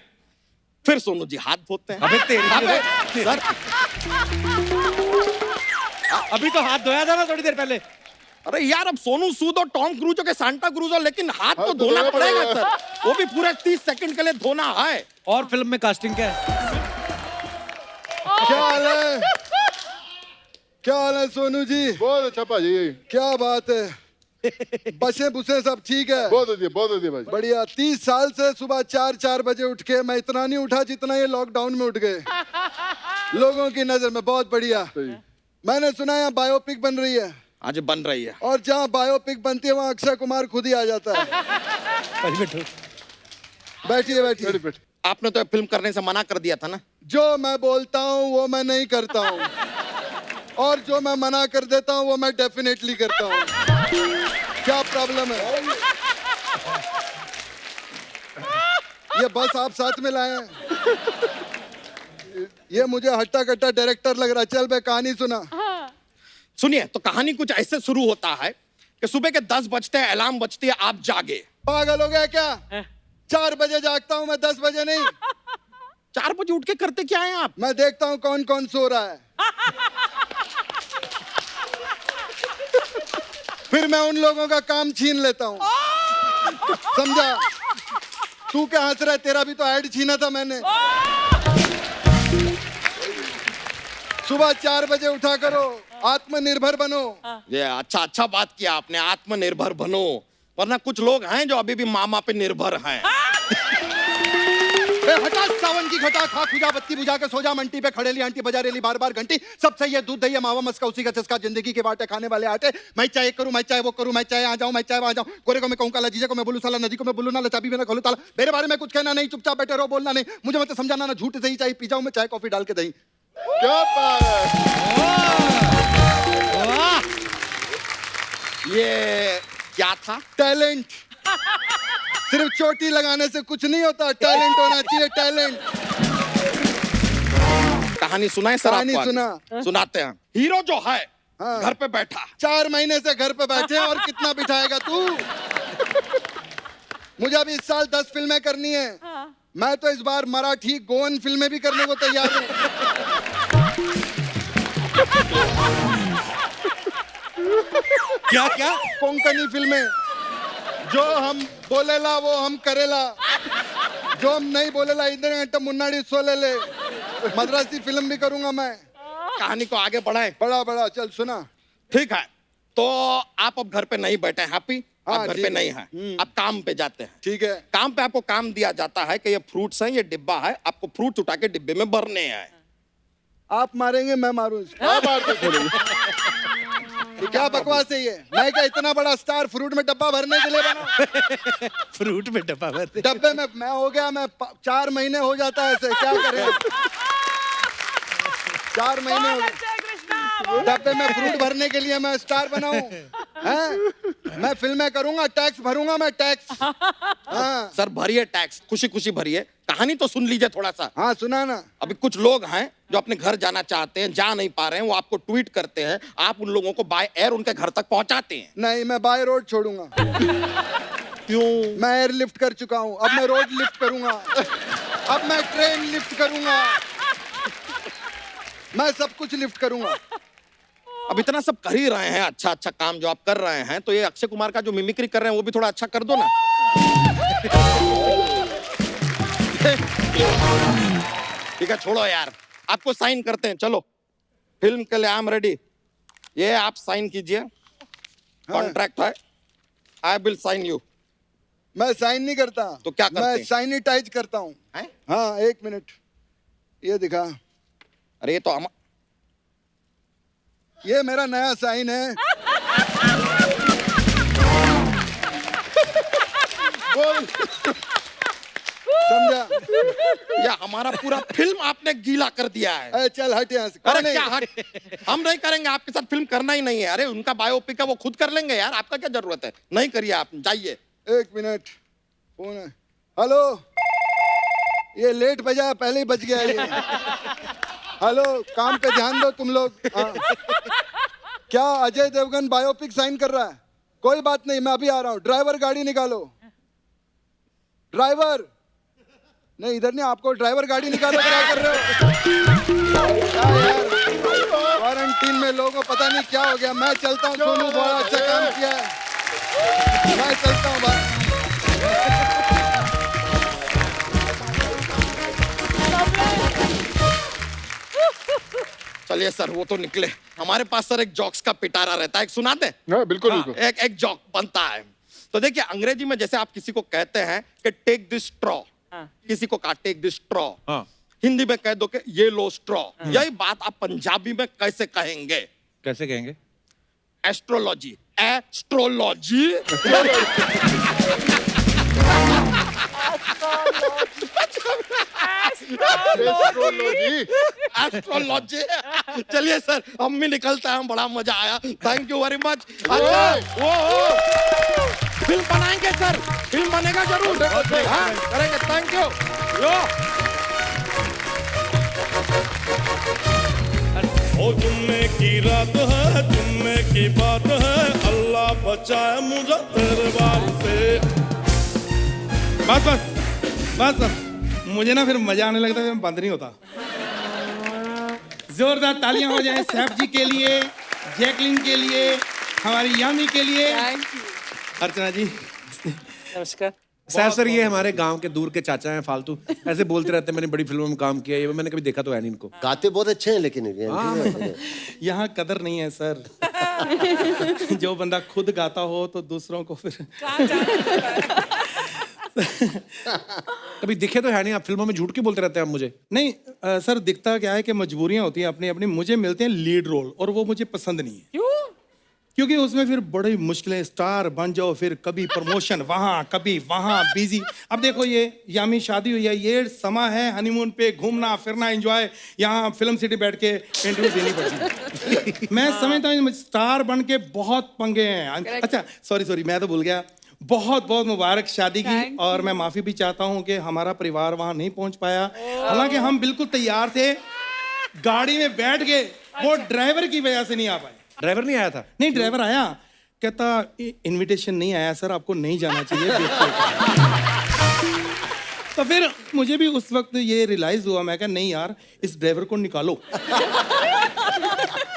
फिर सोनू जी हाथ धोते हैं। अबे तेरी अबे सर, अभी तो हाथ धोया था ना थोड़ी देर पहले। अरे यार, अब सोनू सूद और टॉम क्रूज के सांता क्रूज हो, लेकिन हाथ तो धोना पड़ेगा सर, वो भी पूरे 30 सेकंड के लिए धोना है। और फिल्म में कास्टिंग क्या है? क्या हाल है? क्या हाल है सोनू जी? बहुत अच्छा भाजी, क्या बात है, बसे बुसे सब ठीक है? बहुत बढ़िया भाजी। बढ़िया। 30 साल से सुबह 4 बजे उठ के मैं इतना नहीं उठा जितना ये लॉकडाउन में उठ गए लोगों की नजर में। बहुत बढ़िया। मैंने सुना यहाँ बायोपिक बन रही है। आज बन रही है, और जहाँ बायोपिक बनती है वहाँ अक्षय कुमार खुद ही आ जाता है। बैठिए बैठिए। आपने तो फिल्म करने से मना कर दिया था ना। जो मैं बोलता हूँ वो मैं नहीं करता हूँ, और जो मैं मना कर देता हूँ वो मैं डेफिनेटली करता हूँ। क्या प्रॉब्लम है? ये बस आप साथ में लाए हैं? ये मुझे हट्टा कट्टा डायरेक्टर लग रहा। चल बे, कहानी सुना। सुनिए, तो कहानी कुछ ऐसे शुरू होता है कि सुबह के 10 बजते हैं, अलार्म बजती है, आप जागे। पागल हो गया क्या? 4 बजे जागता हूँ मैं, 10 बजे नहीं। 4 बजे उठ के करते क्या है आप? मैं देखता हूँ कौन कौन सो रहा है, फिर मैं उन लोगों का काम छीन लेता हूँ। समझा? तू क्या हंस रहा है? तेरा भी तो ऐड छीना था मैंने। सुबह 4 बजे उठा करो, आत्मनिर्भर बनो। ये अच्छा बात किया आपने, आत्मनिर्भर बनो, वरना कुछ लोग हैं जो अभी भी मामा पे निर्भर हैं। हटा सावन की घटा, खा खुजा बत्ती बुझा के सो जा, मंटी पे खड़ेली आंटी बजा रेली बार बार घंटी। सब सही है, दूध दही मावा मस्का उसी का चस्का, जिंदगी के बाटे खाने वाले आटे। मैं चाहे करूं, मैं चाहे वो करूं, मैं चाहे आ जाऊं, मैं चाहे वहां जाऊं। गोरे को मैं कहूं काला, जीजे को मैं बोलूं साला, नदी को मैं बोलूं नाला, चाबी में ना खोलूं ताला। मेरे बारे में कुछ कहना नहीं, चुपचाप बैठे रहो, बोलना नहीं। मुझे मत समझाना ना, झूठ सही चाहे पी जाऊं मैं चाय कॉफी डाल के दही। क्या बात है? ये क्या था? टैलेंट। सिर्फ चोटी लगाने से कुछ नहीं होता, टैलेंट होना चाहिए, टैलेंट। कहानी सुनाए सर? कहानी आपको सुना। सुनाते हैं। हीरो जो है हाँ। घर पे बैठा, 4 महीने से घर पे बैठे, और कितना बिठाएगा तू? मुझे अभी इस साल 10 फिल्में करनी है। मैं तो इस बार मराठी गोवन फिल्में भी करने को तैयार हूँ। क्या क्या? कोंकणी फिल्में। जो हम बोलेला वो हम करेला, जो हम नहीं बोलेला इधर घंटा मुन्नाडी सोलेले। मद्रासी फिल्म भी करूंगा मैं। कहानी को आगे बढ़ाए। बड़ा चल सुना। ठीक है, तो आप अब घर पे नहीं बैठे, हैप्पी? हाँ, आप घर ठीक पे है। नहीं है, आप काम पे जाते हैं। ठीक है। काम पे आपको काम दिया जाता है कि ये फ्रूट्स हैं, ये डिब्बा है, आपको फ्रूट उठा के डिब्बे में भरने हैं। आप मारेंगे मैं मारूं इसको? हाँ, मार के छोड़ेंगे। ये क्या बकवास है ये? मैं क्या इतना बड़ा स्टार फ्रूट में डब्बा भरने के लिए बना? फ्रूट में डब्बा भरते। डब्बे में मैं हो गया, मैं 4 महीने हो जाता है ऐसे, क्या करें? 4 महीने हो गए डब्बे में फ्रूट भरने के लिए। मैं स्टार बनाऊं हैं? मैं फिल्में करूंगा, टैक्स भरूंगा मैं, टैक्स। हाँ सर भरिए टैक्स, खुशी खुशी भरिए। कहानी तो सुन लीजिए थोड़ा सा। हाँ सुना ना। अभी कुछ लोग हैं जो अपने घर जाना चाहते हैं, जा नहीं पा रहे हैं, वो आपको ट्वीट करते हैं, आप उन लोगों को बाय एयर उनके घर तक पहुंचाते हैं। नहीं, मैं बाय रोड छोड़ूंगा। क्यों? मैं एयर लिफ्ट कर चुका हूँ, अब मैं रोड लिफ्ट करूंगा, अब मैं ट्रेन लिफ्ट करूंगा, मैं सब कुछ लिफ्ट करूंगा। अब इतना सब कर ही रहे हैं, अच्छा काम जो आप कर रहे हैं, तो ये अक्षय कुमार का जो मिमिक्री कर रहे हैं वो भी थोड़ा अच्छा कर दो ना। ठीक है, छोड़ो यार, आपको साइन करते हैं, चलो फिल्म के लिए आई एम रेडी। ये आप साइन कीजिए, कॉन्ट्रैक्ट है, आई विल साइन यू। मैं साइन नहीं करता। तो क्या करते मैं हैं? सैनिटाइज करता हूँ। हैं? हाँ 1 मिनट, ये दिखा, अरे ये तो ये मेरा नया साइन है। समझा? ये हमारा पूरा फिल्म आपने गीला कर दिया है। अरे चल हट यहाँ से। अरे कौन है? क्या हट? हम नहीं करेंगे, आपके साथ फिल्म करना ही नहीं है। अरे उनका बायोपिक है, वो खुद कर लेंगे यार, आपका क्या जरूरत है? नहीं करिए, आप जाइए। 1 मिनट, फोन है। हेलो, ये लेट बजा, पहले ही बज गया ये। हेलो, काम पे ध्यान दो तुम लोग। हाँ। क्या अजय देवगन बायोपिक साइन कर रहा है? कोई बात नहीं, मैं अभी आ रहा हूँ। ड्राइवर गाड़ी निकालो। ड्राइवर नहीं, इधर नहीं, आपको ड्राइवर गाड़ी निकालो। क्या कर रहे हो? क्या यार, क्वारंटीन में लोगों को पता नहीं क्या हो गया। मैं चलता हूँ, सोनू बड़ा अच्छा काम किया है, मैं चलता हूँ भाई। चलिए सर, वो तो निकले। हमारे पास सर एक जॉक्स का पिटारा रहता है, एक सुना दे। हाँ, बिल्कुल बिल्कुल। एक जॉक बनता है। तो देखिए, अंग्रेजी में जैसे आप किसी को कहते हैं कि टेक दिस स्ट्रॉ, किसी को कहा टेक दिस स्ट्रॉ, हिंदी में कह दो कि ये लो स्ट्रॉ। यही बात आप पंजाबी में कैसे कहेंगे? कैसे कहेंगे? Astrology, astrology. एस्ट्रोलॉजी। चलिए सर, हम भी निकलते हैं, बड़ा मजा आया, थैंक यू वेरी मच। अच्छा, वो फिल्म बनाएंगे सर, फिल्म बनेगा जरूर। हाँ, करेंगे, थैंक यू। यो ओ जुम्मे की रात है, जुम्मे की बात है, अल्लाह बचाए मुझे तेरे बाल से। बस बस बस बस, मुझे ना फिर मजा आने लगता है, मैं बंद नहीं होता। जोरदार तालियां हो जाए सैफ जी के लिए, जैकलिन के लिए, हमारी यामी के लिए, अर्चना जी। नमस्कार सैफ सर, ये हमारे गांव के दूर के चाचा हैं, फालतू ऐसे बोलते रहते हैं मैंने बड़ी फिल्मों में काम किया, ये मैंने कभी देखा तो है नहीं इनको। गाते बहुत अच्छे हैं लेकिन यहाँ कदर नहीं है सर। जो बंदा खुद गाता हो तो दूसरों को फिर कभी दिखे तो है नहीं, आप फिल्मों में झूठ क्यों बोलते रहते हैं आप मुझे? नहीं सर, दिखता क्या है कि मजबूरियां होती हैं अपनी अपनी। मुझे मिलते हैं लीड रोल और वो मुझे पसंद नहीं है। क्यों? क्योंकि उसमें फिर बड़ी मुश्किलें, स्टार बन जाओ, फिर कभी प्रमोशन वहाँ, कभी वहाँ, बिजी। अब देखो, ये यामी शादी हुई है, ये समा है हनीमून पे घूमना फिरना, एंजॉय। यहाँ फिल्म सिटी बैठ के इंटरव्यू देनी पड़ती है। मैं समझता हूँ स्टार बन के बहुत पंगे हैं। अच्छा सॉरी, मैं तो भूल गया। बहुत बहुत मुबारक शादी की, और मैं माफी भी चाहता हूँ कि हमारा परिवार वहाँ नहीं पहुँच पाया। हालांकि हम बिल्कुल तैयार थे, गाड़ी में बैठ गए, वो ड्राइवर की वजह से नहीं आ पाए। ड्राइवर नहीं आया था? नहीं, ड्राइवर आया, कहता इनविटेशन नहीं आया सर, आपको नहीं जाना चाहिए। तो फिर मुझे भी उस वक्त ये रियलाइज हुआ, मैं कहा नहीं यार, इस ड्राइवर को निकालो,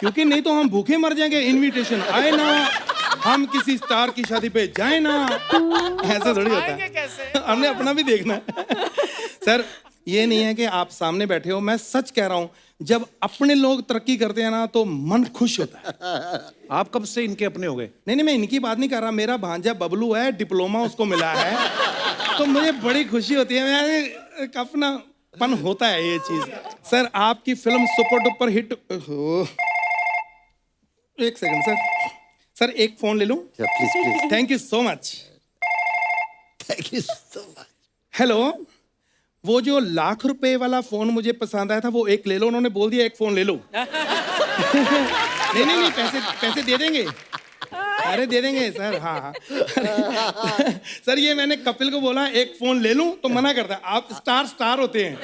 क्योंकि नहीं तो हम भूखे मर जाएंगे। इनविटेशन आए ना, हम किसी स्टार की शादी पे जाए ना, ऐसे थोड़ी होता है। हमने अपना भी देखना है। सर, ये नहीं है कि आप सामने बैठे हो, मैं सच कह रहा हूँ, जब अपने लोग तरक्की करते हैं ना तो मन खुश होता है। आप कब से इनके अपने हो गए? नहीं, मैं इनकी बात नहीं कर रहा, मेरा भांजा बबलू है, डिप्लोमा उसको मिला है, तो मुझे बड़ी खुशी होती है। मैं अपना पन होता है ये चीज। सर, आपकी फिल्म सुपर डुपर हिट। एक सेकंड सर, एक फोन ले लूं? Please please, thank you so much. Thank you so much. Hello, वो जो ₹1,00,000 वाला फोन मुझे पसंद आया था, वो एक ले लो। उन्होंने बोल दिया एक फोन ले लो। नहीं, पैसे दे देंगे। अरे दे देंगे सर, हाँ। सर, ये मैंने कपिल को बोला एक फोन ले लूं तो मना करता है। आप स्टार होते हैं।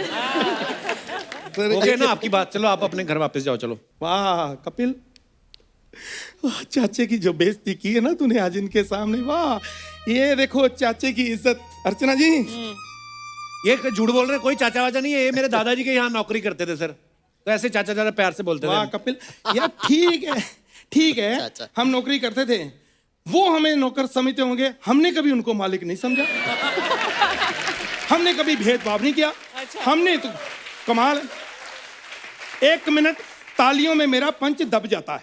हो गया ना आपकी बात, चलो आप अपने घर वापस जाओ, चलो। वाह कपिल, चाचे की जो बेइज्जती की है ना तूने आज इनके सामने, वाह। ये देखो चाचे की इज्जत। अर्चना जी, ये झूठ बोल रहे, कोई चाचा वाचा नहीं है, ये मेरे दादाजी के यहाँ नौकरी करते थे सर, तो ऐसे चाचा ज्यादा प्यार से बोलते थे। वाह कपिल, यार ठीक है, हम नौकरी करते थे, वो हमें नौकर समझते होंगे, हमने कभी उनको मालिक नहीं समझा। हमने कभी भेदभाव नहीं किया। हमने तो कमाल है। 1 मिनट तालियों में मेरा पंच दब जाता है।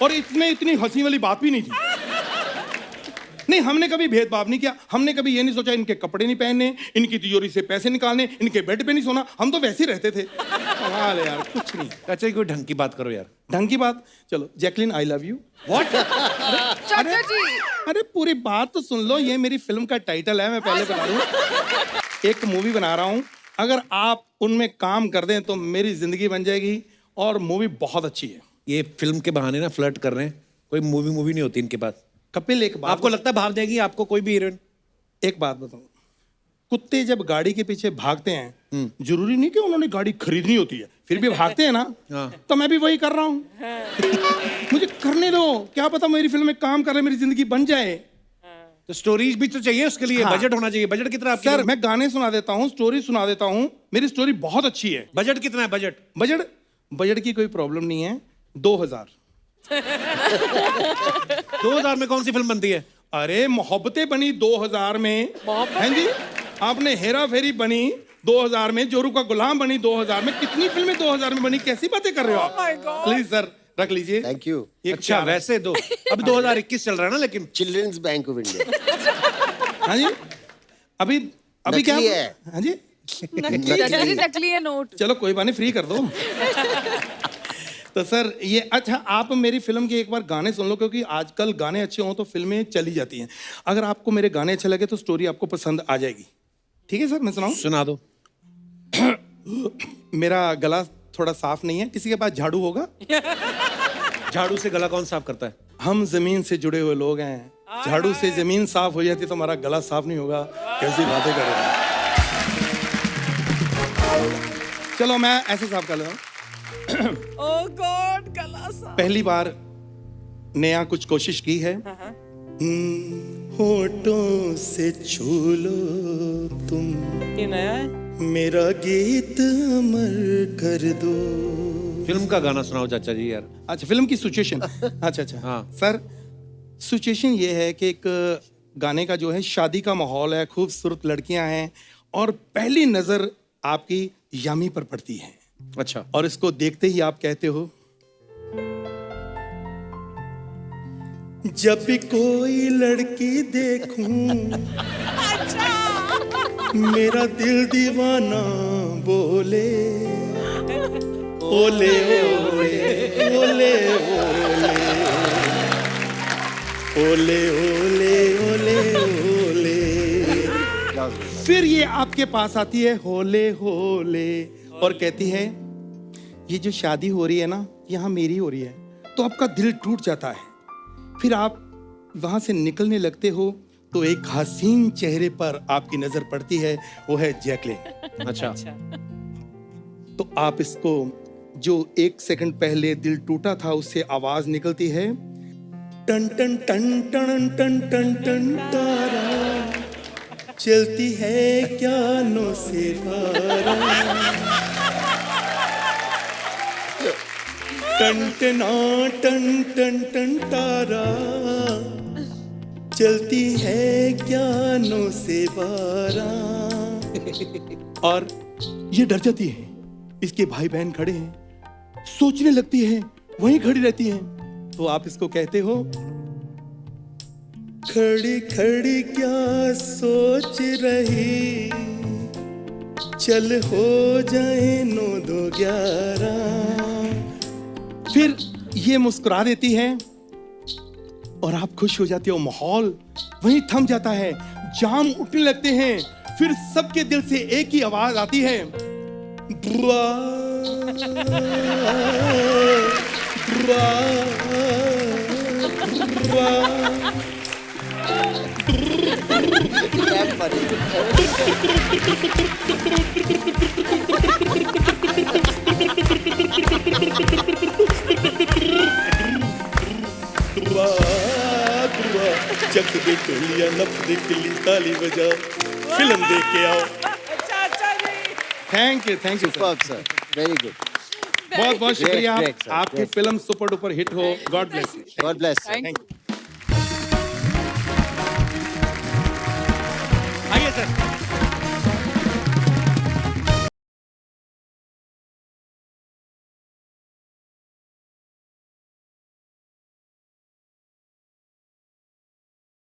और इसमें इतनी हंसी वाली बात भी नहीं थी। नहीं, हमने कभी भेदभाव नहीं किया। हमने कभी ये नहीं सोचा इनके कपड़े नहीं पहनने, इनकी तिजोरी से पैसे निकालने, इनके बेड पे नहीं सोना। हम तो वैसे ही रहते थे। कमाल है यार, कुछ नहीं। चाचा कोई ढंग की बात करो यार। ढंग की बात? चलो, Jacqueline I love you. What? अरे पूरी बात तो सुन लो, ये मेरी फिल्म का टाइटल है, मैं पहले बता दूं। एक मूवी बना रहा हूं, अगर आप उनमें काम कर दें तो मेरी जिंदगी बन जाएगी, और मूवी बहुत अच्छी है। ये फिल्म के बहाने ना फ्लर्ट कर रहे हैं, कोई मूवी नहीं होती इनके पास। कपिल, एक बात आपको लगता है भाव देगी आपको कोई भी हीरोइन? एक बात बताऊं, कुत्ते जब गाड़ी के पीछे भागते हैं, जरूरी नहीं कि उन्होंने गाड़ी खरीदनी होती है, फिर भी भागते हैं ना। तो मैं भी वही कर रहा हूँ। मुझे करने दो, क्या पता मेरी फिल्म में काम कर रहे, मेरी जिंदगी बन जाए। तो स्टोरीज भी तो चाहिए उसके लिए। बजट होना चाहिए। बजट कितना आपकी? सर, मैं गाने सुना देता हूँ, स्टोरी सुना देता हूँ, मेरी स्टोरी बहुत अच्छी है। बजट कितना है? बजट बजट की कोई प्रॉब्लम नहीं है, 2000। 2000 में कौन सी फिल्म बनती है? अरे मोहब्बतें बनी 2000 में, हैं जी? आपने हेरा फेरी बनी 2000 में, जोरू का गुलाम बनी 2000 में, कितनी फिल्में 2000 में बनी? कैसी बातें कर रहे हो आप? प्लीज सर रख लीजिए। Thank you. अच्छा वैसे दो, अब 2021 चल रहा है ना, लेकिन चिल्ड्रंस बैंक ऑफ इंडिया। हाँ जी, अभी क्या नकली है। हाँ जी, नकली है नोट। चलो कोई बात नहीं, फ्री कर दो। तो सर ये अच्छा, आप मेरी फिल्म के एक बार गाने सुन लो, क्योंकि आजकल गाने अच्छे हों तो फिल्में चली जाती हैं। अगर आपको मेरे गाने अच्छे लगे तो स्टोरी आपको पसंद आ जाएगी। ठीक है सर, मैं सुनाऊं? सुना दो। मेरा गला थोड़ा साफ नहीं है, किसी के पास झाड़ू होगा? झाड़ू से गला कौन साफ करता है? हम जमीन से जुड़े हुए लोग हैं, झाड़ू से जमीन साफ हो जाती तो हमारा गला साफ नहीं होगा। कैसी बातें कर रहे हैं? चलो मैं ऐसे साफ कर लेता हूँ। ओह गॉड, गला सा। पहली बार नया कुछ कोशिश की है। होठों से छू लो तुम, ये नया है? मेरा गीत अमर कर दो। फिल्म का गाना सुनाओ चाचा जी यार। अच्छा, फिल्म की सिचुएशन। अच्छा हाँ। सर सिचुएशन ये है कि एक गाने का जो है, शादी का माहौल है, खूबसूरत लड़कियां हैं और पहली नजर आपकी यामी पर पड़ती है। अच्छा। और इसको देखते ही आप कहते हो, जब भी कोई लड़की देखूं मेरा दिल दीवाना बोले, ओले ओले ओले ओले ओले ओले ओले। फिर ये आपके पास आती है होले होले और कहती है, ये जो शादी हो रही है ना, यहाँ मेरी हो रही है। तो आपका दिल टूट जाता है। फिर आप वहां से निकलने लगते हो तो एक हसीन चेहरे पर आपकी नजर पड़ती है, वो है जैकलिन। अच्छा। तो आप इसको, जो 1 सेकंड पहले दिल टूटा था, उससे आवाज निकलती है, टन टन टन टन टन टन टन तारा चलती है क्या नो से पारा, टन टना टन टन टन तारा चलती है क्या नो से बारा। और ये डर जाती है, इसके भाई बहन खड़े हैं, सोचने लगती है, वहीं खड़ी रहती है। तो आप इसको कहते हो, खड़ी खड़ी क्या सोच रही, चल हो जाए 9-2-11। फिर ये मुस्कुरा देती है और आप खुश हो जाते हो। माहौल वहीं थम जाता है, जाम उठने लगते हैं। फिर सबके दिल से एक ही आवाज आती है, बुआ बुआ बुआ। चक दे टोलिया, नप दे किल्ली, ताली बजा, फिल्म देख के आओ। अच्छा जी। Thank you Superb, sir. Very good. बहुत बहुत शुक्रिया। great, sir. आपकी Great. Film super duper hit हो। God bless you. God bless. Thank thank you. आइए सर।